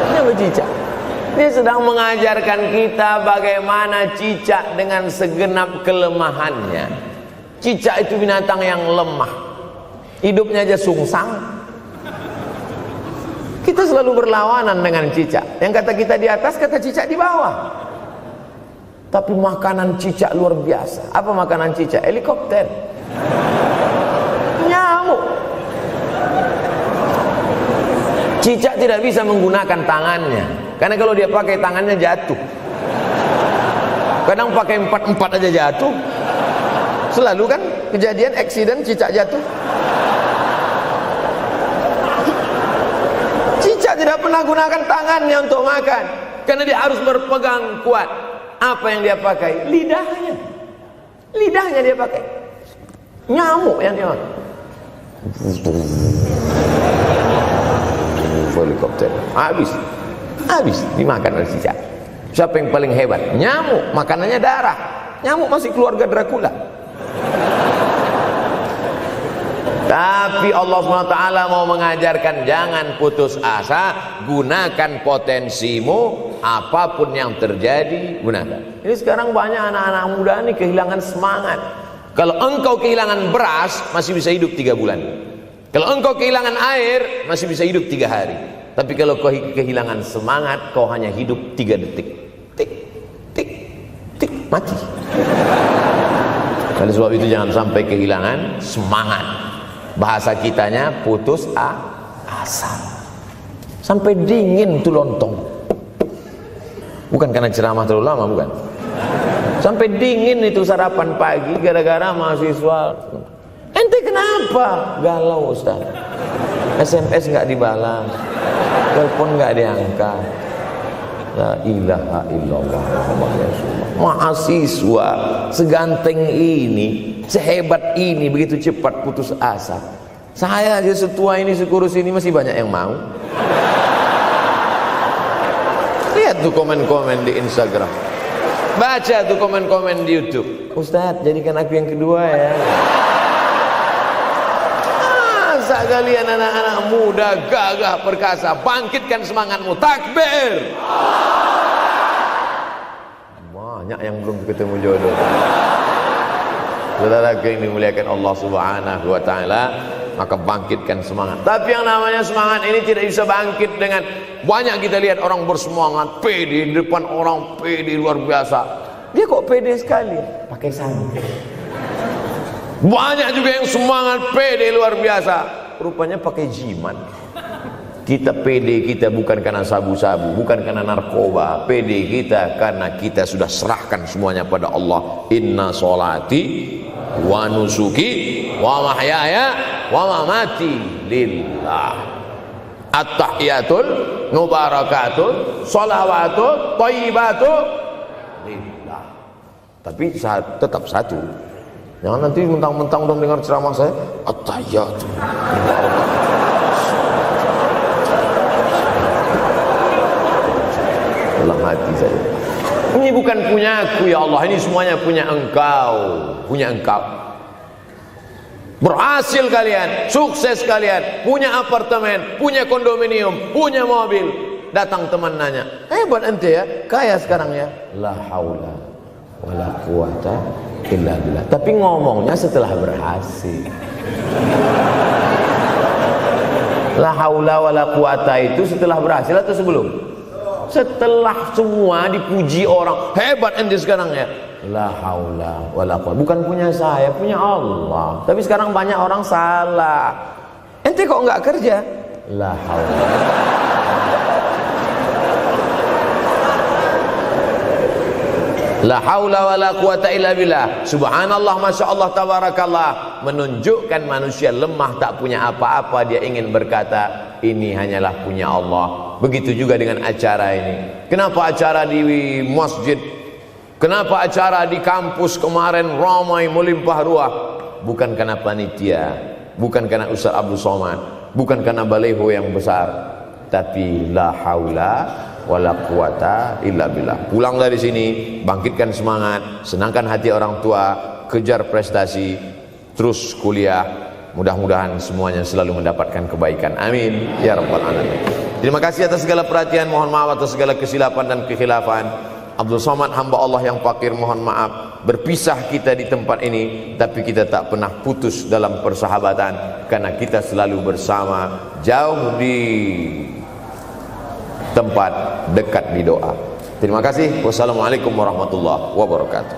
Kenapa cicak? Dia sedang mengajarkan kita bagaimana cicak dengan segenap kelemahannya. Cicak itu binatang yang lemah, hidupnya aja sungsang. Kita selalu berlawanan dengan cicak. Yang kata kita di atas, kata cicak di bawah. Tapi makanan cicak luar biasa. Apa makanan cicak? Helikopter, nyamuk. Cicak tidak bisa menggunakan tangannya, karena kalau dia pakai tangannya jatuh. Kadang pakai 4 aja jatuh. Selalu kan kejadian eksiden cicak jatuh. Cicak tidak pernah gunakan tangannya untuk makan, karena dia harus berpegang kuat. Apa yang dia pakai? Lidahnya. Lidahnya dia pakai. Nyamuk yang dia makan. Helikopter. Habis dimakan oleh cicak. Siapa yang paling hebat? Nyamuk. Makanannya darah. Nyamuk masih keluarga Dracula. Tapi Allah SWT mau mengajarkan jangan putus asa, gunakan potensimu, apapun yang terjadi gunakan. Ini sekarang banyak anak-anak muda nih kehilangan semangat. Kalau engkau kehilangan beras masih bisa hidup 3 bulan. Kalau engkau kehilangan air masih bisa hidup 3 hari. Tapi kalau kau kehilangan semangat, kau hanya hidup 3 detik. Tik, tik, tik, mati. Oleh sebab itu jangan sampai kehilangan semangat. Bahasa kitanya putus asa. Sampai dingin tuh lontong. Bukan karena ceramah terlalu lama, bukan. Sampai dingin itu sarapan pagi gara-gara mahasiswa. Ente kenapa? Galau Ustaz. SMS nggak dibalas, telepon nggak diangkat. La ilaha illallah Muhammad Rasulullah. Mahasiswa seganteng ini, sehebat ini, begitu cepat putus asa. Saya aja setua ini, sekurus ini masih banyak yang mau. Lihat tuh komen-komen di Instagram, baca tuh komen-komen di YouTube. Ustadz, jadikan aku yang kedua ya. Masa kalian anak-anak muda gagah perkasa, bangkitkan semangatmu, takbir. Banyak yang belum ketemu jodoh. Saudara yang dimuliakan Allah Subhanahu wa taala, maka bangkitkan semangat. Tapi yang namanya semangat ini tidak bisa bangkit dengan banyak. Kita lihat orang bersemangat, pede di depan orang, pede luar biasa. Dia kok pede sekali? Pakai sandal. Banyak juga yang semangat, pede luar biasa, rupanya pakai jimat. Kita pede kita bukan karena sabu-sabu, bukan karena narkoba. Pede kita karena kita sudah serahkan semuanya pada Allah. Inna sholati wa nusuki wa mahyaya wa mamati lillah. At-tahiyatul mubarakatun sholawatun thayyibatun lillah. Tapi tetap satu. Jangan nanti mentang-mentang udah dengar ceramah saya at-tahiyatul dalam hati saya, ini bukan punya aku ya Allah, ini semuanya punya Engkau, punya Engkau. Berhasil kalian, sukses kalian, punya apartemen, punya kondominium, punya mobil. Datang teman nanya, hebat ente ya, kaya sekarang ya. La haula wala quwata illa billah. Tapi ngomongnya setelah berhasil. La haula wala quwata itu setelah berhasil atau sebelum? Setelah semua dipuji orang, hebat ente sekarang ya. La haula wala quwwata, bukan punya saya, punya Allah. Tapi sekarang banyak orang salah. Ente kok enggak kerja? La haula. La haula wala quwwata illa billah. Subhanallah, masya Allah, tabarakallah. Menunjukkan manusia lemah, tak punya apa-apa. Dia ingin berkata, ini hanyalah punya Allah. Begitu juga dengan acara ini. Kenapa acara di masjid, kenapa acara di kampus kemarin ramai melimpah ruah? Bukan karena panitia, bukan karena Ustaz Abdul Somad, bukan karena baleho yang besar, tapi la haula wala quwata illa billah. Pulang dari sini, bangkitkan semangat, senangkan hati orang tua, kejar prestasi, terus kuliah. Mudah-mudahan semuanya selalu mendapatkan kebaikan. Amin ya rabbal alamin. Terima kasih atas segala perhatian. Mohon maaf atas segala kesilapan dan kekhilafan. Abdul Somad, hamba Allah yang fakir, mohon maaf. Berpisah kita di tempat ini, tapi kita tak pernah putus dalam persahabatan, karena kita selalu bersama, jauh di tempat, dekat di doa. Terima kasih. Wassalamualaikum warahmatullahi wabarakatuh.